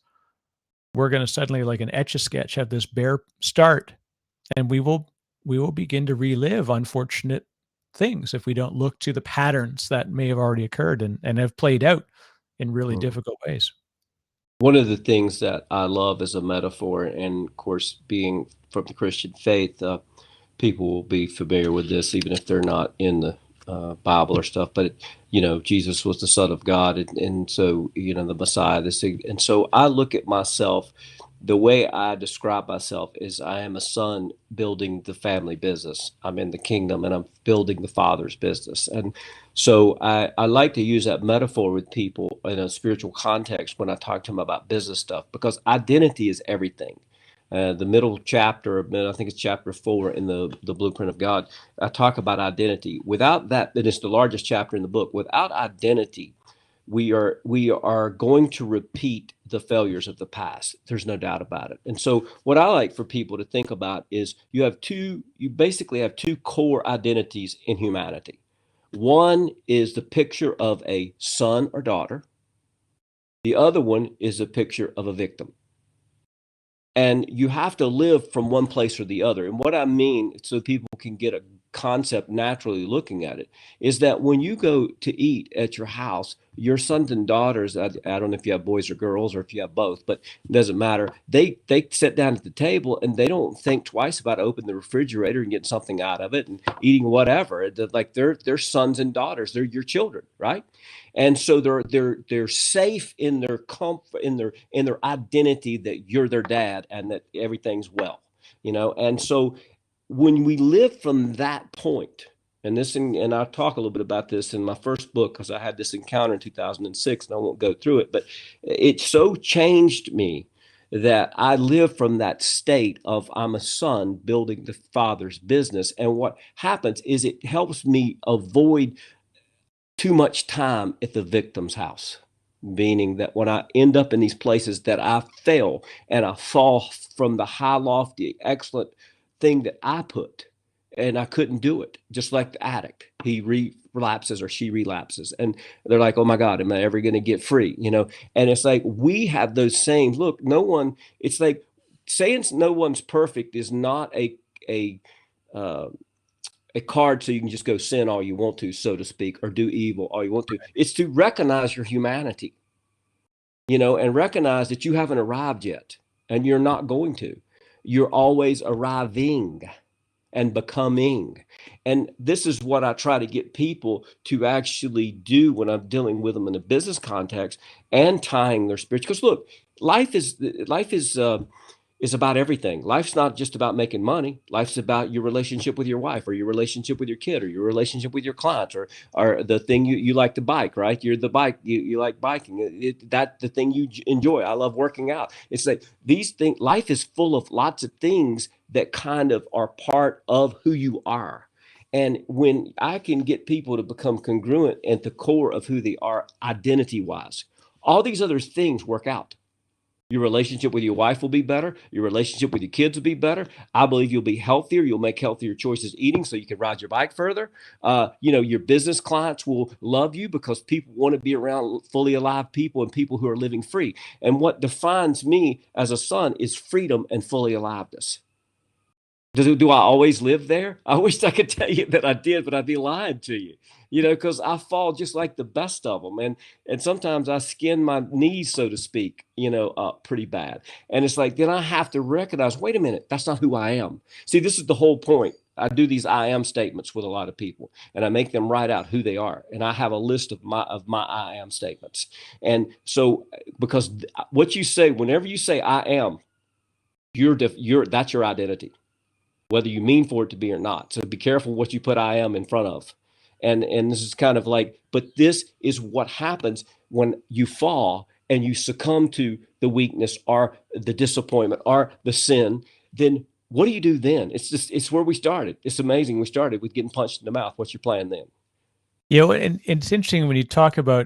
we're going to suddenly, like an Etch-a-Sketch, have this bare start, and we will begin to relive unfortunate things if we don't look to the patterns that may have already occurred and have played out in really difficult ways. One of the things that I love as a metaphor, and of course, being from the Christian faith, people will be familiar with this, even if they're not in the Bible or stuff. But Jesus was the Son of God, and so the Messiah. And so I look at myself. The way I describe myself is, I am a son building the family business. I'm in the kingdom, and I'm building the Father's business. And so I like to use that metaphor with people in a spiritual context when I talk to them about business stuff, because identity is everything. The middle chapter, I think it's chapter 4 in the Blueprint of God, I talk about identity. Without that, and it's the largest chapter in the book. Without identity, we are going to repeat the failures of the past. There's no doubt about it. And so what I like for people to think about is, you basically have two core identities in humanity. One is the picture of a son or daughter, The other one is a picture of a victim. And you have to live from one place or the other. And what I mean, so people can get a concept naturally looking at it, is that when you go to eat at your house, your sons and daughters, I don't know if you have boys or girls or if you have both, but it doesn't matter. They sit down at the table and they don't think twice about opening the refrigerator and getting something out of it and eating whatever. Like they're sons and daughters. They're your children, right? And so they're safe in their comfort, in their identity that you're their dad and that everything's well, you know. And so when we live from that point, and I'll talk a little bit about this in my first book because I had this encounter in 2006, and I won't go through it, but it so changed me that I live from that state of I'm a son building the father's business. And what happens is it helps me avoid too much time at the victim's house, meaning that when I end up in these places that I fail and I fall from the high lofty excellent thing that I put, and I couldn't do it, just like the addict. He relapses or she relapses, and they're like, oh my God, am I ever going to get free? You know. And it's like we have those same look. No one, it's like saying no one's perfect is not uh, a card so you can just go sin all you want to, so to speak, or do evil all you want to. It's to recognize your humanity, you know, and recognize that you haven't arrived yet, and you're not going to. You're always arriving and becoming. And this is what I try to get people to actually do when I'm dealing with them in a business context and tying their spirits. Because look, life is about everything. Life's not just about making money. Life's about your relationship with your wife, or your relationship with your kid, or your relationship with your clients, or the thing you like to bike, right? You're the bike, you like biking. That the thing you enjoy. I love working out. It's like these things, life is full of lots of things that kind of are part of who you are. And when I can get people to become congruent at the core of who they are identity wise, all these other things work out. Your relationship with your wife will be better. Your relationship with your kids will be better. I believe you'll be healthier. You'll make healthier choices eating so you can ride your bike further. You know, your business clients will love you because people want to be around fully alive people and people who are living free. And what defines me as a son is freedom and fully aliveness. Do I always live there? I wish I could tell you that I did, but I'd be lying to you, you know, because I fall just like the best of them. And sometimes I skin my knees, so to speak, you know, up pretty bad. And it's like, then I have to recognize, wait a minute, that's not who I am. See, this is the whole point. I do these I am statements with a lot of people, and I make them write out who they are. And I have a list of my I am statements. And so, because what you say, whenever you say I am, that's your identity, whether you mean for it to be or not. So be careful what you put I am in front of. And this is kind of like, but this is what happens when you fall and you succumb to the weakness or the disappointment or the sin. Then what do you do then? It's where we started. It's amazing. We started with getting punched in the mouth. What's your plan then? You know, and it's interesting when you talk about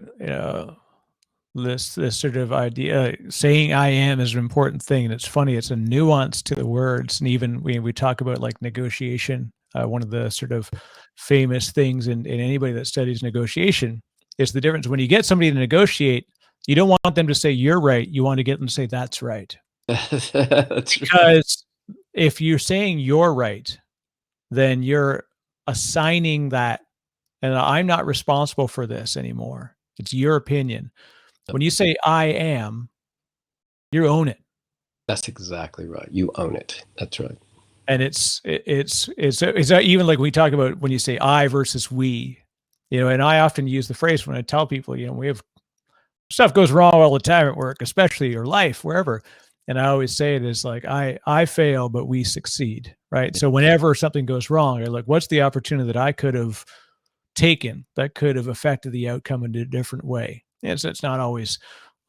this sort of idea. Saying "I am" is an important thing, and it's funny. It's a nuance to the words, and even we talk about like negotiation. One of the sort of famous things in anybody that studies negotiation is the difference when you get somebody to negotiate. You don't want them to say "you're right." You want to get them to say "that's right," That's because if you're saying "you're right," then you're assigning that, and I'm not responsible for this anymore. It's your opinion. When you say "I am," you own it. that's exactly right. You own it. That's right. And it's even like we talk about when you say "I" versus "we," you know, and I often use the phrase when I tell people, you know, we have stuff goes wrong all the time at work, especially your life, wherever. And I always say it is like, I fail, but we succeed, right? So whenever something goes wrong, you're like, what's the opportunity that I could have taken that could have affected the outcome in a different way? And so it's not always,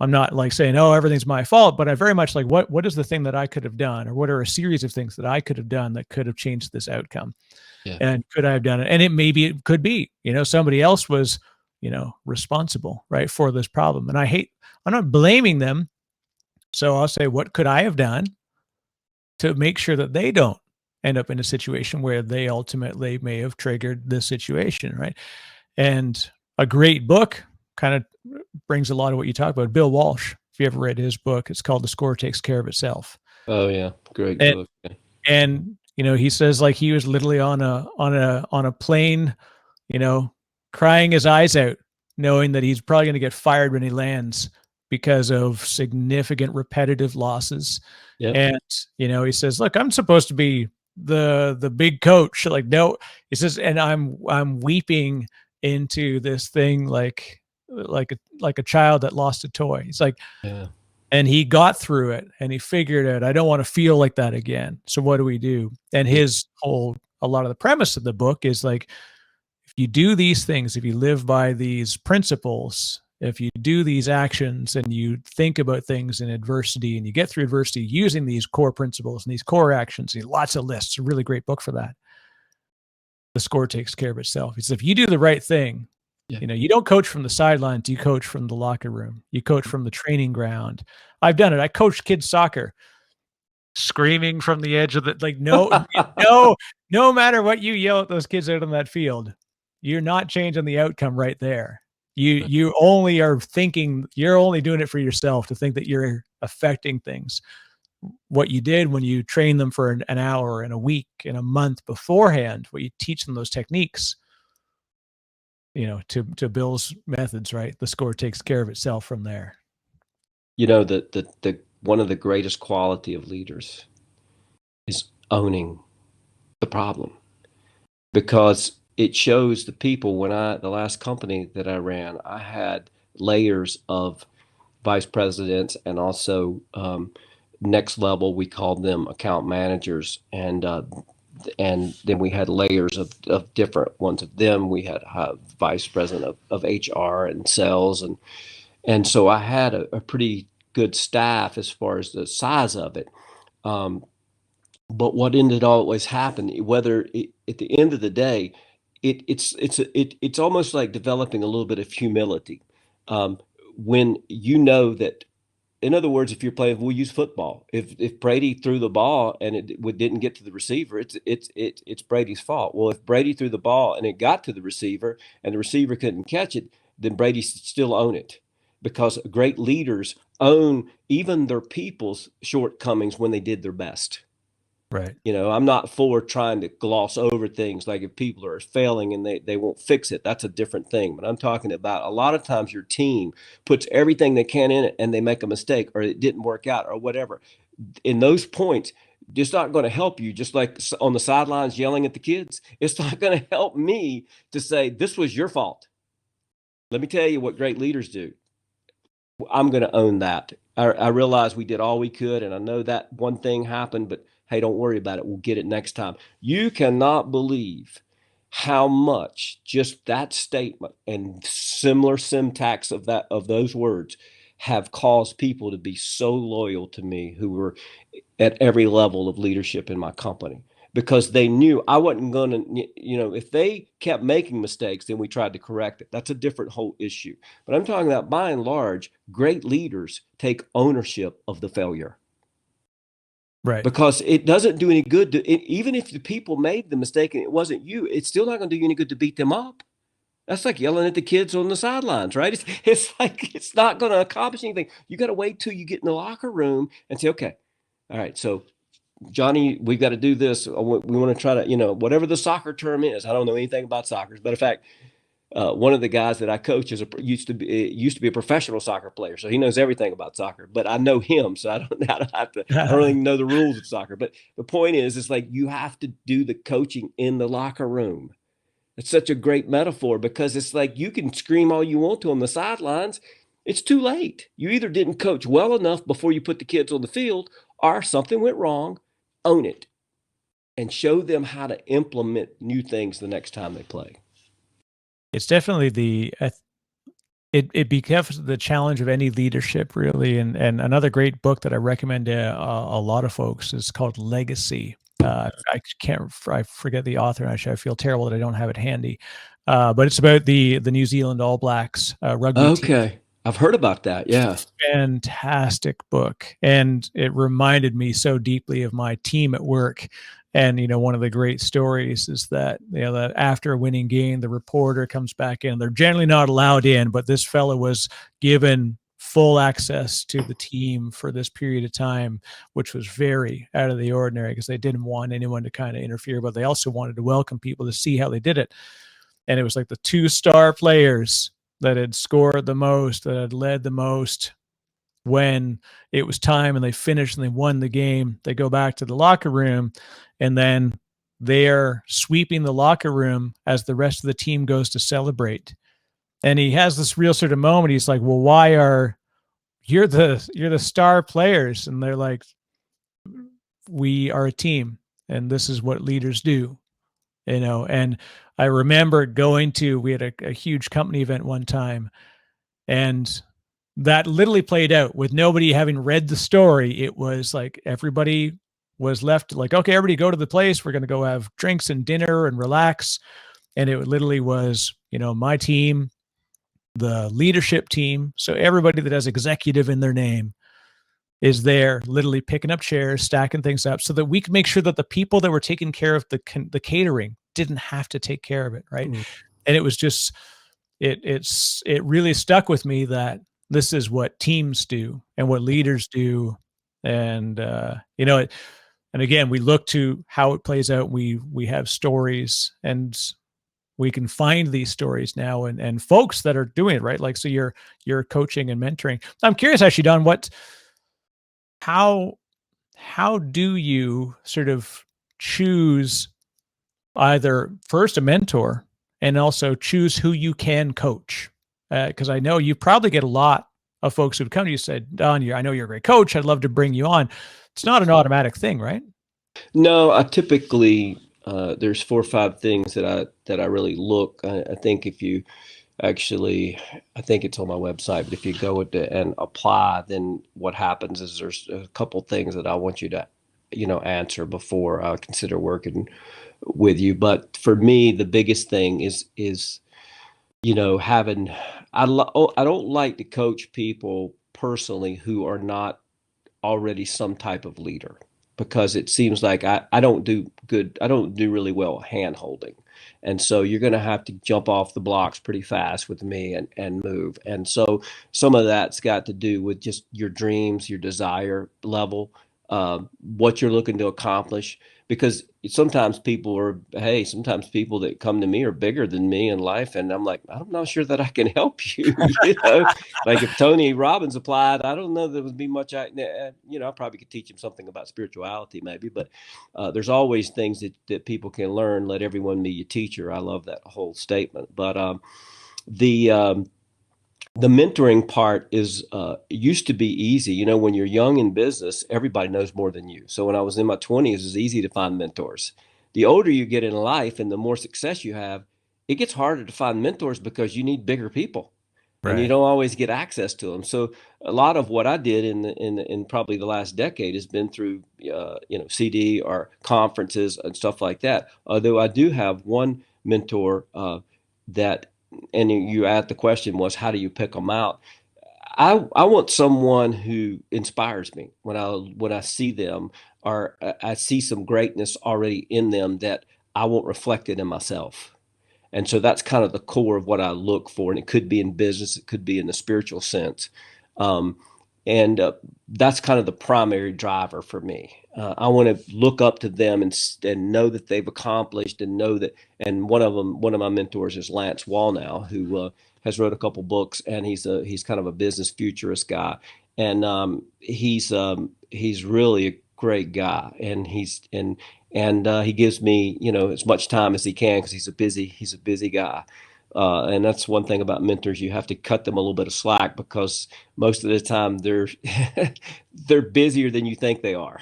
I'm not like saying, oh, everything's my fault, but I very much like, what is the thing that I could have done? Or what are a series of things that I could have done that could have changed this outcome? Yeah. And could I have done it? And it could be, you know, somebody else was, you know, responsible, right, for this problem. And I'm not blaming them. So I'll say, what could I have done to make sure that they don't end up in a situation where they ultimately may have triggered this situation, right? And a great book kind of brings a lot of what you talk about. Bill Walsh, if you ever read his book, it's called The Score Takes Care of Itself. Oh yeah, great And, book. Yeah. and you know, he says like he was literally on a plane, you know, crying his eyes out, knowing that he's probably going to get fired when he lands because of significant repetitive losses. Yep. And, you know, he says, look, I'm supposed to be the big coach. Like, no, he says, and I'm weeping into this thing like a child that lost a toy. He's like, Yeah. and he got through it and he figured out, I don't want to feel like that again. So what do we do? And his whole, a lot of the premise of the book is like, if you do these things, if you live by these principles, if you do these actions and you think about things in adversity and you get through adversity using these core principles and these core actions, lots of lists, a really great book for that. The Score Takes Care of Itself. He says, if you do the right thing, you know, you don't coach from the sidelines, you coach from the locker room, you coach from the training ground. I've done it. I coached kids soccer, screaming from the edge of the, like, no matter what you yell at those kids out on that field, you're not changing the outcome right there. You only are thinking, you're only doing it for yourself to think that you're affecting things. What you did when you train them for an hour in a week, in a month beforehand, what you teach them those techniques, you know, to Bill's methods, right? The score takes care of itself from there. You know, the one of the greatest quality of leaders is owning the problem, because it shows the people. When the last company that I ran, I had layers of vice presidents and also next level, we called them account managers, and then we had layers of different ones of them. We had vice president of HR and sales, and so I had a pretty good staff as far as the size of it. But what ended always happening, at the end of the day, it's almost like developing a little bit of humility, when you know that. In other words, if you're playing, we'll use football. If Brady threw the ball and it didn't get to the receiver, it's Brady's fault. Well, if Brady threw the ball and it got to the receiver and the receiver couldn't catch it, then Brady still own it, because great leaders own even their people's shortcomings when they did their best. Right. You know, I'm not for trying to gloss over things. Like if people are failing and they won't fix it, that's a different thing. But I'm talking about a lot of times your team puts everything they can in it and they make a mistake or it didn't work out or whatever. In those points, it's not going to help you. Just like on the sidelines yelling at the kids, it's not going to help me to say, this was your fault. Let me tell you what great leaders do. I'm going to own that. I realize we did all we could, and I know that one thing happened, but hey, don't worry about it. We'll get it next time. You cannot believe how much just that statement and similar syntax of those words have caused people to be so loyal to me who were at every level of leadership in my company, because they knew I wasn't going to, you know, if they kept making mistakes, then we tried to correct it. That's a different whole issue. But I'm talking about, by and large, great leaders take ownership of the failure. Right. Because it doesn't do any good even if the people made the mistake and it wasn't you, it's still not going to do you any good to beat them up. That's like yelling at the kids on the sidelines, right? It's like, it's not going to accomplish anything. You got to wait till you get in the locker room and say, okay, all right, so Johnny, we've got to do this. We want to try to, you know, whatever the soccer term is. I don't know anything about soccer, but in fact, one of the guys that I coach used to be a professional soccer player, so he knows everything about soccer. But I know him, so I don't even know the rules of soccer. But the point is, it's like you have to do the coaching in the locker room. It's such a great metaphor, because it's like you can scream all you want to on the sidelines. It's too late. You either didn't coach well enough before you put the kids on the field, or something went wrong. Own it and show them how to implement new things the next time they play. It's definitely it becomes the challenge of any leadership, really. And another great book that I recommend to a lot of folks is called Legacy. I forget the author, and I feel terrible that I don't have it handy. But it's about the New Zealand All Blacks rugby team. Okay. I've heard about that. Yeah. Fantastic book. And it reminded me so deeply of my team at work. And one of the great stories is that that after a winning game, the reporter comes back in. They're generally not allowed in, but this fellow was given full access to the team for this period of time, which was very out of the ordinary because they didn't want anyone to kind of interfere, but they also wanted to welcome people to see how they did it. And it was like the 2-star players that had scored the most, that had led the most. When it was time and they finished and they won the game, they go back to the locker room, and then they're sweeping the locker room as the rest of the team goes to celebrate. And he has this real sort of moment. He's like, well, why are you're the star players? And they're like, we are a team and this is what leaders do. And I remember we had a huge company event one time, and that literally played out with nobody having read the story. It was like everybody was left like, okay, everybody go to the place. We're going to go have drinks and dinner and relax. And it literally was, my team, the leadership team. So everybody that has executive in their name is there literally picking up chairs, stacking things up so that we can make sure that the people that were taking care of the catering didn't have to take care of it. Right. Mm. And it was just, it really stuck with me that this is what teams do and what leaders do. And, and again, we look to how it plays out. We have stories, and we can find these stories now and folks that are doing it, right? Like, so you're coaching and mentoring. I'm curious actually, Don, how do you sort of choose either first a mentor and also choose who you can coach? Because I know you probably get a lot of folks who've come to you and said, Don, I know you're a great coach. I'd love to bring you on. It's not an automatic thing, right? No, I typically, there's 4 or 5 things that I really look. I think if you actually, I think it's on my website, but if you go and apply, then what happens is there's a couple things that I want you to, answer before I consider working with you. But for me, the biggest thing is having, I don't like to coach people personally who are not already some type of leader, because it seems like I don't do really well hand holding. And so you're going to have to jump off the blocks pretty fast with me and move. And so some of that's got to do with just your dreams, your desire level, what you're looking to accomplish. Because sometimes people that come to me are bigger than me in life. And I'm like, I'm not sure that I can help you. Like if Tony Robbins applied, I don't know there would be much, I probably could teach him something about spirituality maybe, but there's always things that people can learn. Let everyone be your teacher. I love that whole statement. But the mentoring part is used to be easy. When you're young in business, everybody knows more than you. So when I was in my 20s, it was easy to find mentors. The older you get in life and the more success you have, it gets harder to find mentors because you need bigger people. Right. And you don't always get access to them. So a lot of what I did in probably the last decade has been through CD or conferences and stuff like that. Although I do have one mentor that. And you asked, the question was, how do you pick them out? I want someone who inspires me when I see them, or I see some greatness already in them that I want reflected in myself. And so that's kind of the core of what I look for. And it could be in business, it could be in the spiritual sense. And that's kind of the primary driver for me. I want to look up to them and know that they've accomplished, and know that. And one of my mentors is Lance Wallnau, who has wrote a couple books, and he's kind of a business futurist guy, and he's really a great guy, and he gives me as much time as he can because he's a busy guy. And that's one thing about mentors. You have to cut them a little bit of slack because most of the time they're busier than you think they are.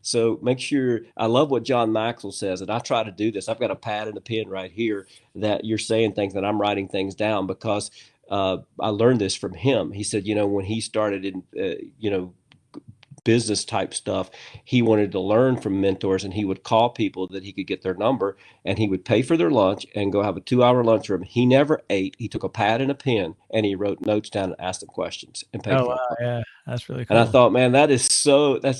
So make sure. I love what John Maxwell says, and I try to do this. I've got a pad and a pen right here that you're saying things that I'm writing things down because I learned this from him. He said, when he started in, business type stuff. He wanted to learn from mentors, and he would call people that he could get their number, and he would pay for their lunch and go have a 2 hour lunch room. He never ate. He took a pad and a pen and he wrote notes down and asked them questions and paid Oh, for wow, their lunch. yeah, that's really And I cool. thought, man, that's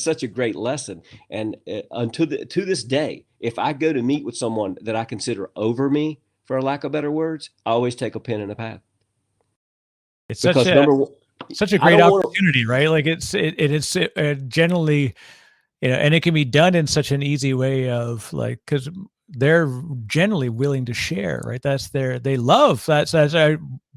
such a great lesson. And to this day, if I go to meet with someone that I consider over me, for lack of better words, I always take a pen and a pad, It's because number one, such a I great don't want to. opportunity, right? Like it is generally, and it can be done in such an easy way of like, because they're generally willing to share, right? They love that's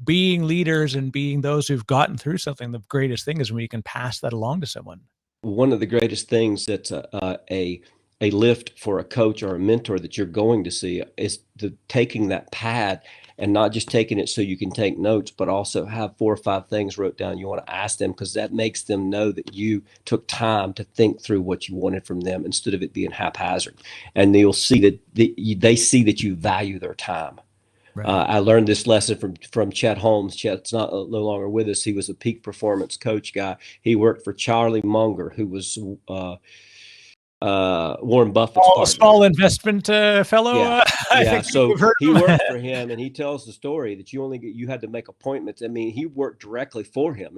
being leaders and being those who've gotten through something. The greatest thing is when you can pass that along to someone. One of the greatest things that's a lift for a coach or a mentor that you're going to see is taking that pad and not just taking it so you can take notes, but also have 4 or 5 things wrote down you want to ask them, because that makes them know that you took time to think through what you wanted from them instead of it being haphazard. And you'll see that they see that you value their time. Right. I learned this lesson from Chet Holmes. Chet's no longer with us. He was a peak performance coach guy. He worked for Charlie Munger, who was Warren Buffett's partner. Small investment fellow. Yeah, I yeah. think So we've heard he of him. worked for him, and he tells the story that you had to make appointments. I mean, he worked directly for him.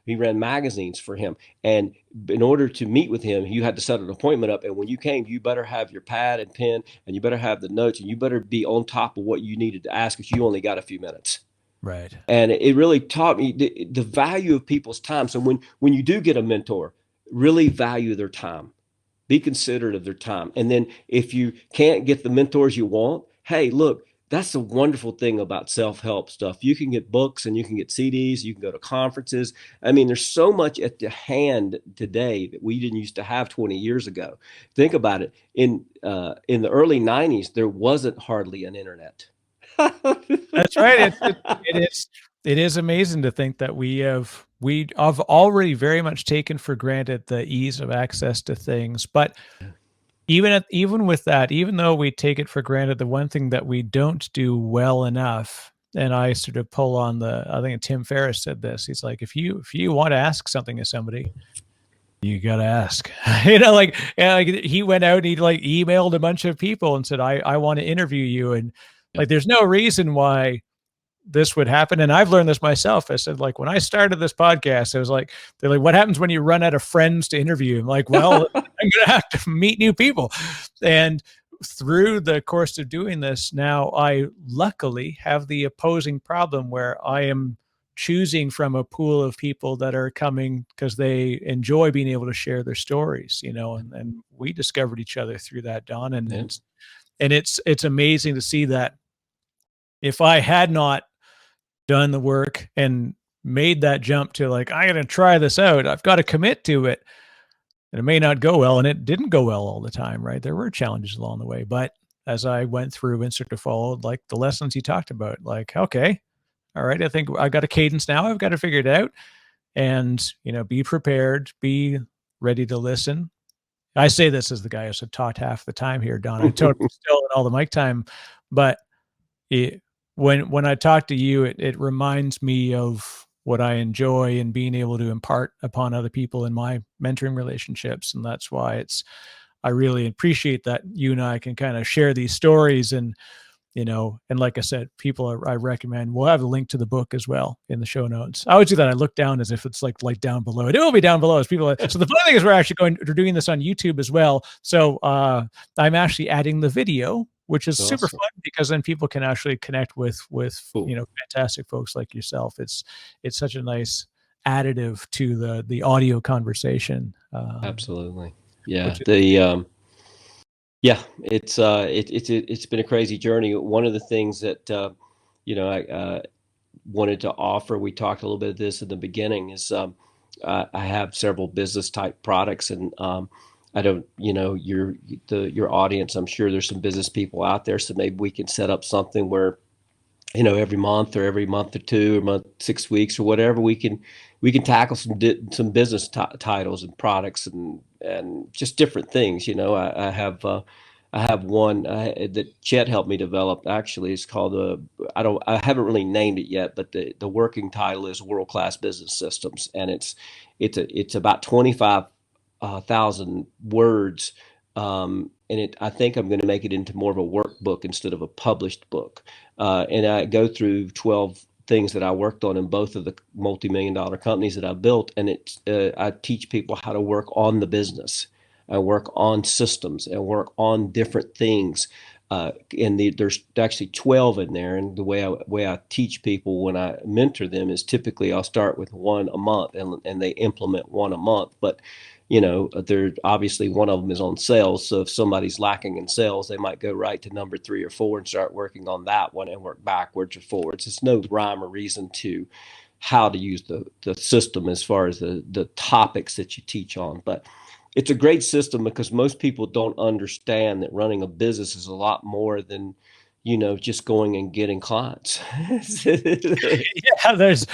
He ran magazines for him, and in order to meet with him, you had to set an appointment up. And when you came, you better have your pad and pen, and you better have the notes, and you better be on top of what you needed to ask, because you only got a few minutes. Right. And it really taught me the value of people's time. So when you do get a mentor, really value their time. Be considerate of their time. And then if you can't get the mentors you want, hey, look, that's the wonderful thing about self-help stuff. You can get books and you can get CDs, you can go to conferences. I mean, there's so much at the hand today that we didn't used to have 20 years ago. Think about it. In the early 90s, there wasn't hardly an internet. That's right. It is amazing to think that we have already very much taken for granted the ease of access to things. But even with that, even though we take it for granted, the one thing that we don't do well enough, and I sort of pull on I think Tim Ferriss said this. He's like, if you want to ask something of somebody, you got to ask. Like he went out and he like emailed a bunch of people and said, I want to interview you. And like, there's no reason why this would happen. And I've learned this myself. I said, like, when I started this podcast, I was like, they're like, what happens when you run out of friends to interview? I'm like, well, I'm going to have to meet new people. And through the course of doing this, now I luckily have the opposing problem where I am choosing from a pool of people that are coming because they enjoy being able to share their stories, and we discovered each other through that, Don. And it's amazing to see that if I had not done the work and made that jump to like, I got to try this out, I've got to commit to it, and it may not go well. And it didn't go well all the time, right? There were challenges along the way, but as I went through and sort of followed like the lessons you talked about, like, okay, all right, I think I got a cadence now, I've got to figure it out, and be prepared, be ready to listen. I say this as the guy who's taught half the time here, Don. I totally still in all the mic time, but when I talk to you, it reminds me of what I enjoy and being able to impart upon other people in my mentoring relationships. And that's why I really appreciate that you and I can kind of share these stories. And, and like I said, people I recommend, we'll have a link to the book as well in the show notes. I always do that. I look down as if it's like down below. It will be down below as people. So the funny thing is we're doing this on YouTube as well. So I'm actually adding the video, which is super fun, because then people can actually connect with cool. Fantastic folks like yourself. It's such a nice additive to the audio conversation. Absolutely. Yeah. It's been a crazy journey. One of the things that I wanted to offer, we talked a little bit of this in the beginning, is I have several business type products, and I don't, your audience, I'm sure there's some business people out there, so maybe we can set up something where, every month or 2 or 6 weeks or whatever, we can tackle some business titles and products and just different things. I have one that Chet helped me develop. Actually, it's called I haven't really named it yet, but the working title is World Class Business Systems, and it's about 25 1,000 words. I think I'm going to make it into more of a workbook instead of a published book. And I go through 12 things that I worked on in both of the multi-million dollar companies that I built. And I teach people how to work on the business. I work on systems and work on different things. There's actually 12 in there. And the way I teach people when I mentor them is typically I'll start with one a month, and they implement one a month. But there obviously one of them is on sales. So if somebody's lacking in sales, they might go right to number 3 or 4 and start working on that one and work backwards or forwards. It's no rhyme or reason to how to use the system as far as the topics that you teach on. But it's a great system because most people don't understand that running a business is a lot more than, just going and getting clients. Yeah, there's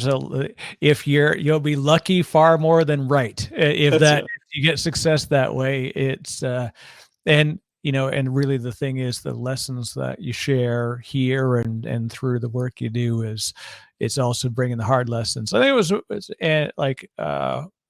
a if you'll be lucky far more than right if That's that right. if you get success that way. It's and and really the thing is the lessons that you share here and through the work you do is it's also bringing the hard lessons. I think it was like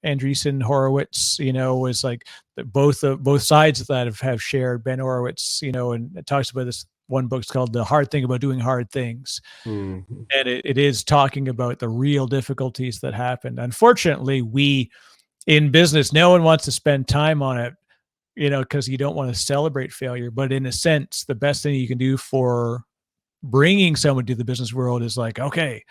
Andreessen Horowitz, was like both sides of that have shared. Ben Horowitz, and it talks about this one book's called The Hard Thing About Doing Hard Things. Mhm. And it is talking about the real difficulties that happen. Unfortunately, we in business, no one wants to spend time on it, because you don't want to celebrate failure. But in a sense, the best thing you can do for bringing someone to the business world is like, okay,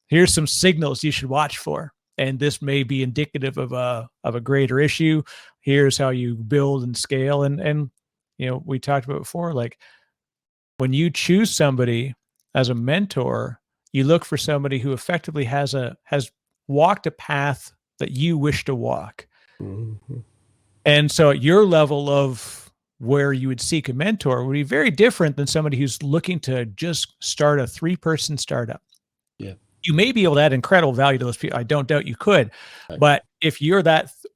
here's some signals you should watch for. And this may be indicative of a greater issue. Here's how you build and scale. And we talked about before, like when you choose somebody as a mentor, you look for somebody who effectively has walked a path that you wish to walk. Mhm. And so at your level of where you would seek a mentor would be very different than somebody who's looking to just start a 3-person startup. Yeah. You may be able to add incredible value to those people. I don't doubt you could. Right. But if you're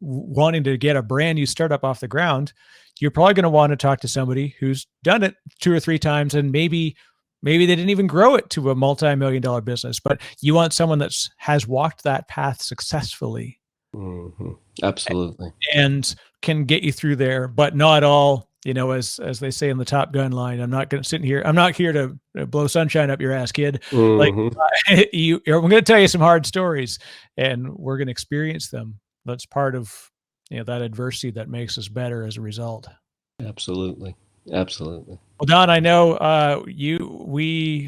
wanting to get a brand new startup off the ground, you're probably going to want to talk to somebody who's done it 2 or 3 times, and maybe they didn't even grow it to a multi-million-dollar business, but you want someone that's has walked that path successfully Mhm. Absolutely. and can get you through there, but not all, as they say in the Top Gun line, I'm not here to blow sunshine up your ass, kid. Like Mhm. we're going to tell you some hard stories and we're going to experience them. That's part of, that adversity that makes us better as a result. Absolutely. Absolutely. Well, Don, I know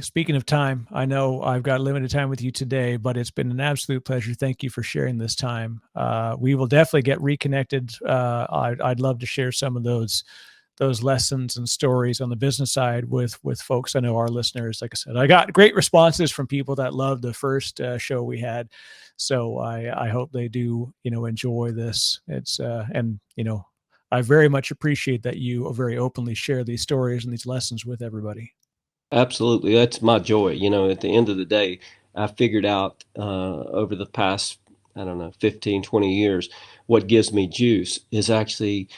speaking of time, I know I've got limited time with you today, but it's been an absolute pleasure. Thank you for sharing this time. We will definitely get reconnected. I'd love to share some of those lessons and stories on the business side with folks. I know our listeners, like I said, I got great responses from people that loved the first show we had. So I hope they do, enjoy this. It's, and, I very much appreciate that you very openly share these stories and these lessons with everybody. Absolutely. That's my joy. At the end of the day, I figured out over the past, I don't know, 15, 20 years, what gives me juice is actually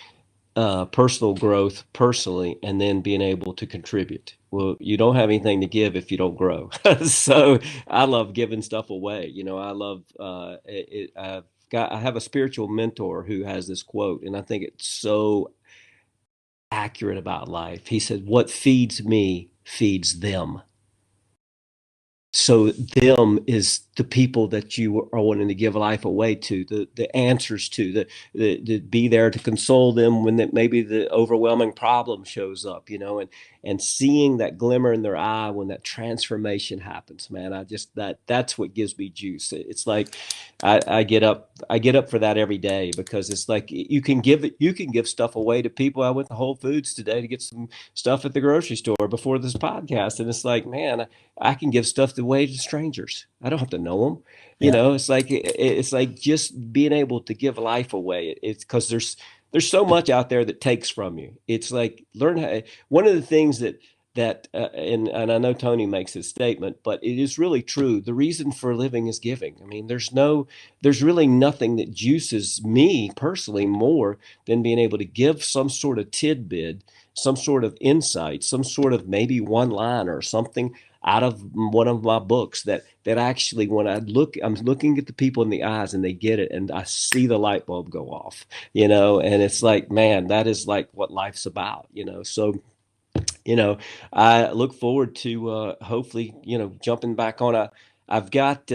personal growth personally, and then being able to contribute. Well, you don't have anything to give if you don't grow. So I love giving stuff away. I love I have a spiritual mentor who has this quote, and I think it's so accurate about life. He said, "What feeds me feeds them." So them is the people that you are wanting to give life away to, the answers to, the be there to console them when maybe the overwhelming problem shows up, and seeing that glimmer in their eye when that transformation happens, man. That's what gives me juice. It's like I get up for that every day because it's like you can give stuff away to people. I went to Whole Foods today to get some stuff at the grocery store before this podcast, and it's like, man, I can give stuff away to strangers. I don't have to know them. Yeah. It's like just being able to give life away. It's because there's so much out there that takes from you. It's like learn how. One of the things and I know Tony makes his statement, but it is really true. The reason for living is giving. I mean, there's really nothing that juices me personally more than being able to give some sort of tidbit some sort of insight, some sort of maybe one line or something out of one of my books that actually, when I'm looking at the people in the eyes and they get it, and I see the light bulb go off, and it's like, man, that is like what life's about. So, I look forward to hopefully, jumping back on I've got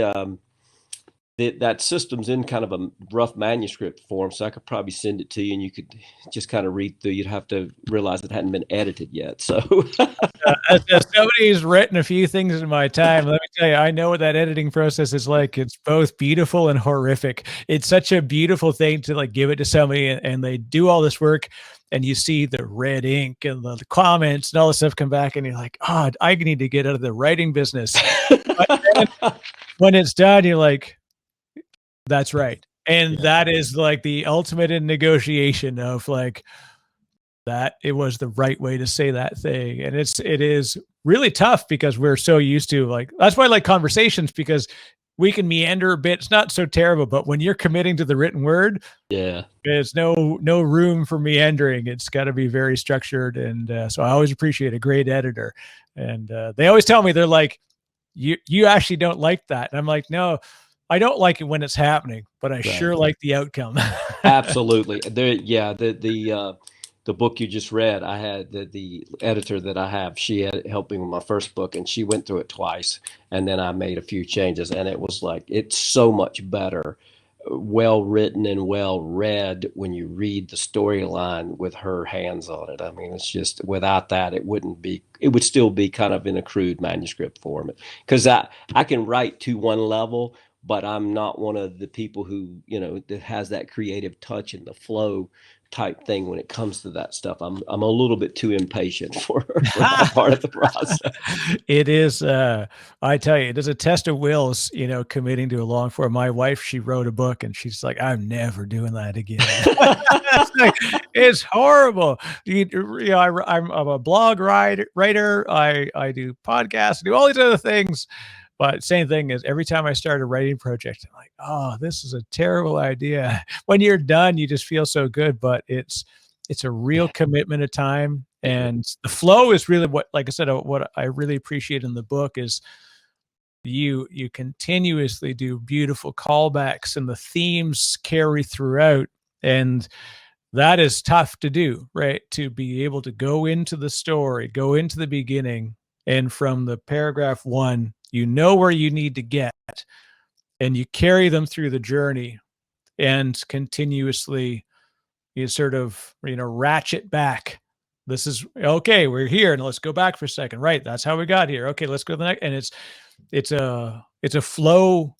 that system's in kind of a rough manuscript form, so I could probably send it to you, and you could just kind of read through. You'd have to realize it hadn't been edited yet. So, as somebody who's written a few things in my time, let me tell you, I know what that editing process is like. It's both beautiful and horrific. It's such a beautiful thing to like give it to somebody, and they do all this work, and you see the red ink and the comments and all this stuff come back, and you're like, oh, I need to get out of the writing business. But then when it's done, you're like, that's right. And that is like the ultimate in negotiation of like that it was the right way to say that thing. And it is really tough because we're so used to like, that's why I like conversations, because we can meander a bit. It's not so terrible, but when you're committing to the written word, there's no room for meandering. It's got to be very structured. And so I always appreciate a great editor. And they always tell me, they're like, you actually don't like that. And I'm like, no, I don't like it when it's happening, but I sure like the outcome. Absolutely. The book you just read, I had the editor that I have, she had helped me with my first book, and she went through it twice, and then I made a few changes, and it was like, it's so much better, well written and well read when you read the storyline with her hands on it. I mean, it's just, without that, it would still be kind of in a crude manuscript form, because I can write to one level, but I'm not one of the people who, that has that creative touch and the flow type thing when it comes to that stuff. I'm a little bit too impatient for that part of the process. It is, I tell you, it is a test of wills, committing to a long form. My wife, she wrote a book and she's like, I'm never doing that again. It's horrible. I'm a blog writer. I do podcasts, I do all these other things. But same thing is, every time I start a writing project, I'm like, oh, this is a terrible idea. When you're done, you just feel so good, but it's a real commitment of time. And the flow is really what, like I said, what I really appreciate in the book is you continuously do beautiful callbacks and the themes carry throughout. And that is tough to do, right? To be able to go into the story, go into the beginning, and from the paragraph one, you know where you need to get, and you carry them through the journey, and continuously you sort of, ratchet back. This is okay. We're here, and let's go back for a second. Right. That's how we got here. Okay. Let's go to the next. And it's a flow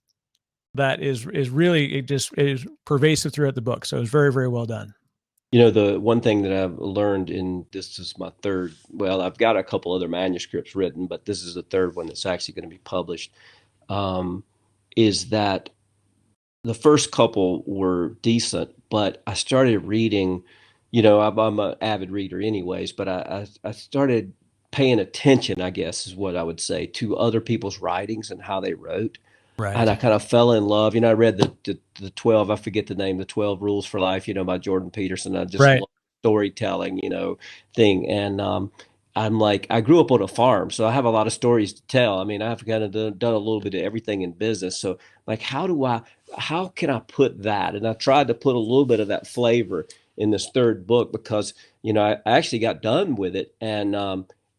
that is really, it is pervasive throughout the book. So it's very, very well done. The one thing that I've learned, this is my third, well, I've got a couple other manuscripts written, but this is the third one that's actually going to be published, is that the first couple were decent, but I started reading, I'm an avid reader anyways, but I started paying attention, I guess is what I would say, to other people's writings and how they wrote. Right. And I kind of fell in love. I read the 12, I forget the name, the 12 Rules for Life, by Jordan Peterson. I just love storytelling, thing. And I'm like, I grew up on a farm, so I have a lot of stories to tell. I mean, I've kind of done a little bit of everything in business. So like, how can I put that? And I tried to put a little bit of that flavor in this third book, because, I actually got done with it. And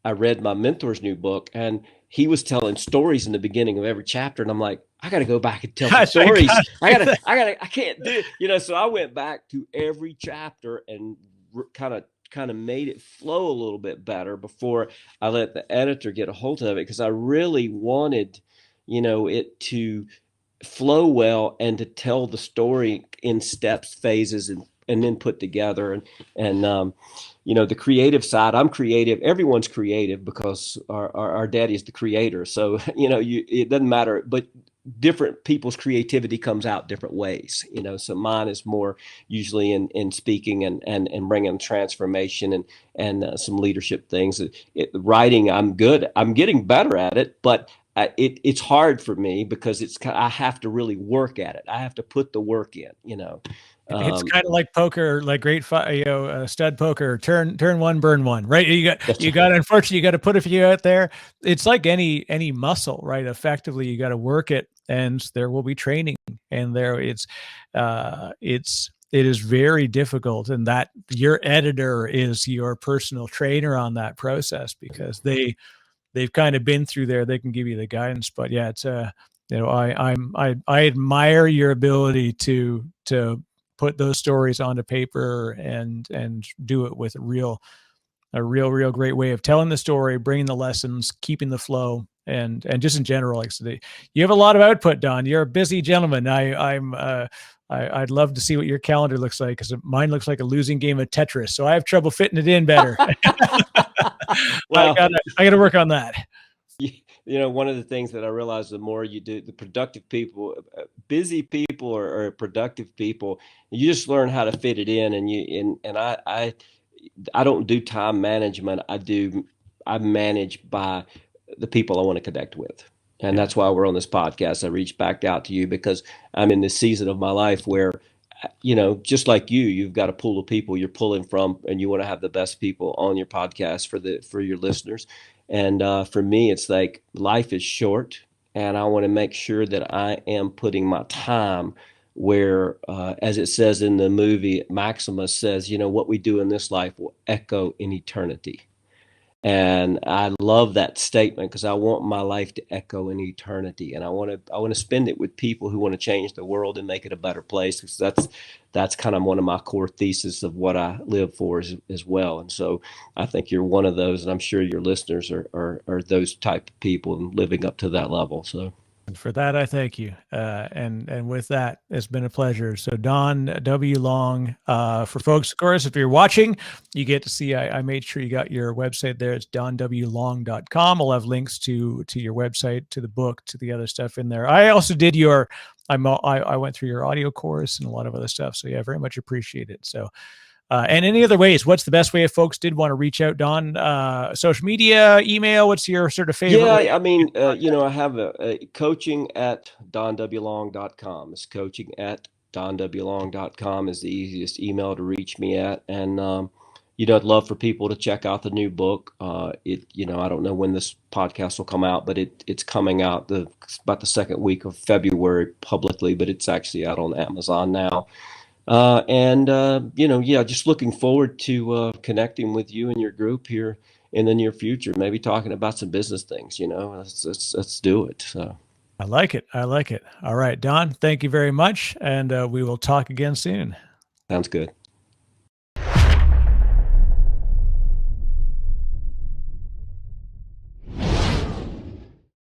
I read my mentor's new book, and he was telling stories in the beginning of every chapter. And I'm like, I got to go back and tell some stories. I can't do it. So I went back to every chapter and kind of made it flow a little bit better before I let the editor get a hold of it, because I really wanted, it to flow well and to tell the story in steps, phases, and then put together. And the creative side, I'm creative. Everyone's creative because our daddy is the creator. So, it doesn't matter, but different people's creativity comes out different ways, so mine is more usually in speaking and bringing transformation and some leadership things. Writing, I'm good. I'm getting better at it, but it's hard for me because I have to really work at it. I have to put the work in, It's kind of like poker, like stud poker. Turn one, burn one, right? You got. Unfortunately, you got to put a few out there. It's like any muscle, right? Effectively, you got to work it, and there will be training, and it is very difficult, and that your editor is your personal trainer on that process because they've kind of been through there. They can give you the guidance, but yeah, it's I admire your ability to put those stories onto paper and do it with a real great way of telling the story, bringing the lessons, keeping the flow, and just in general, like so you have a lot of output, Don. You're a busy gentleman. I'd love to see what your calendar looks like because mine looks like a losing game of Tetris, so I have trouble fitting it in better. Well, I gotta work on that. One of the things that I realize the more you do, the productive people, busy people or productive people, you just learn how to fit it in. And I don't do time management. I manage by the people I want to connect with. And that's why we're on this podcast. I reached back out to you because I'm in this season of my life where, just like you've got a pool of people you're pulling from, and you want to have the best people on your podcast for your listeners. And for me, it's like life is short, and I want to make sure that I am putting my time where, as it says in the movie, Maximus says, what we do in this life will echo in eternity. And I love that statement because I want my life to echo in eternity, and I want to spend it with people who want to change the world and make it a better place. Because that's kind of one of my core thesis of what I live for as well. And so I think you're one of those, and I'm sure your listeners are those type of people and living up to that level. So. And for that, I thank you. And with that, it's been a pleasure. So Don W. Long, for folks, of course, if you're watching, you get to see, I made sure you got your website there. It's donwlong.com. I'll have links to your website, to the book, to the other stuff in there. I also did I went through your audio course and a lot of other stuff. So yeah, very much appreciate it. So, and any other ways, what's the best way if folks did want to reach out, Don? Social media, email, what's your sort of favorite? Yeah, I mean, I have a coaching at donwlong.com. It's coaching at donwlong.com is the easiest email to reach me at. And, I'd love for people to check out the new book. I don't know when this podcast will come out, but it's coming out about the second week of February publicly, but it's actually out on Amazon now. Just looking forward to connecting with you and your group here in the near future, maybe talking about some business things. Let's do it. So I like it. All right, Don, thank you very much, and we will talk again soon. Sounds good.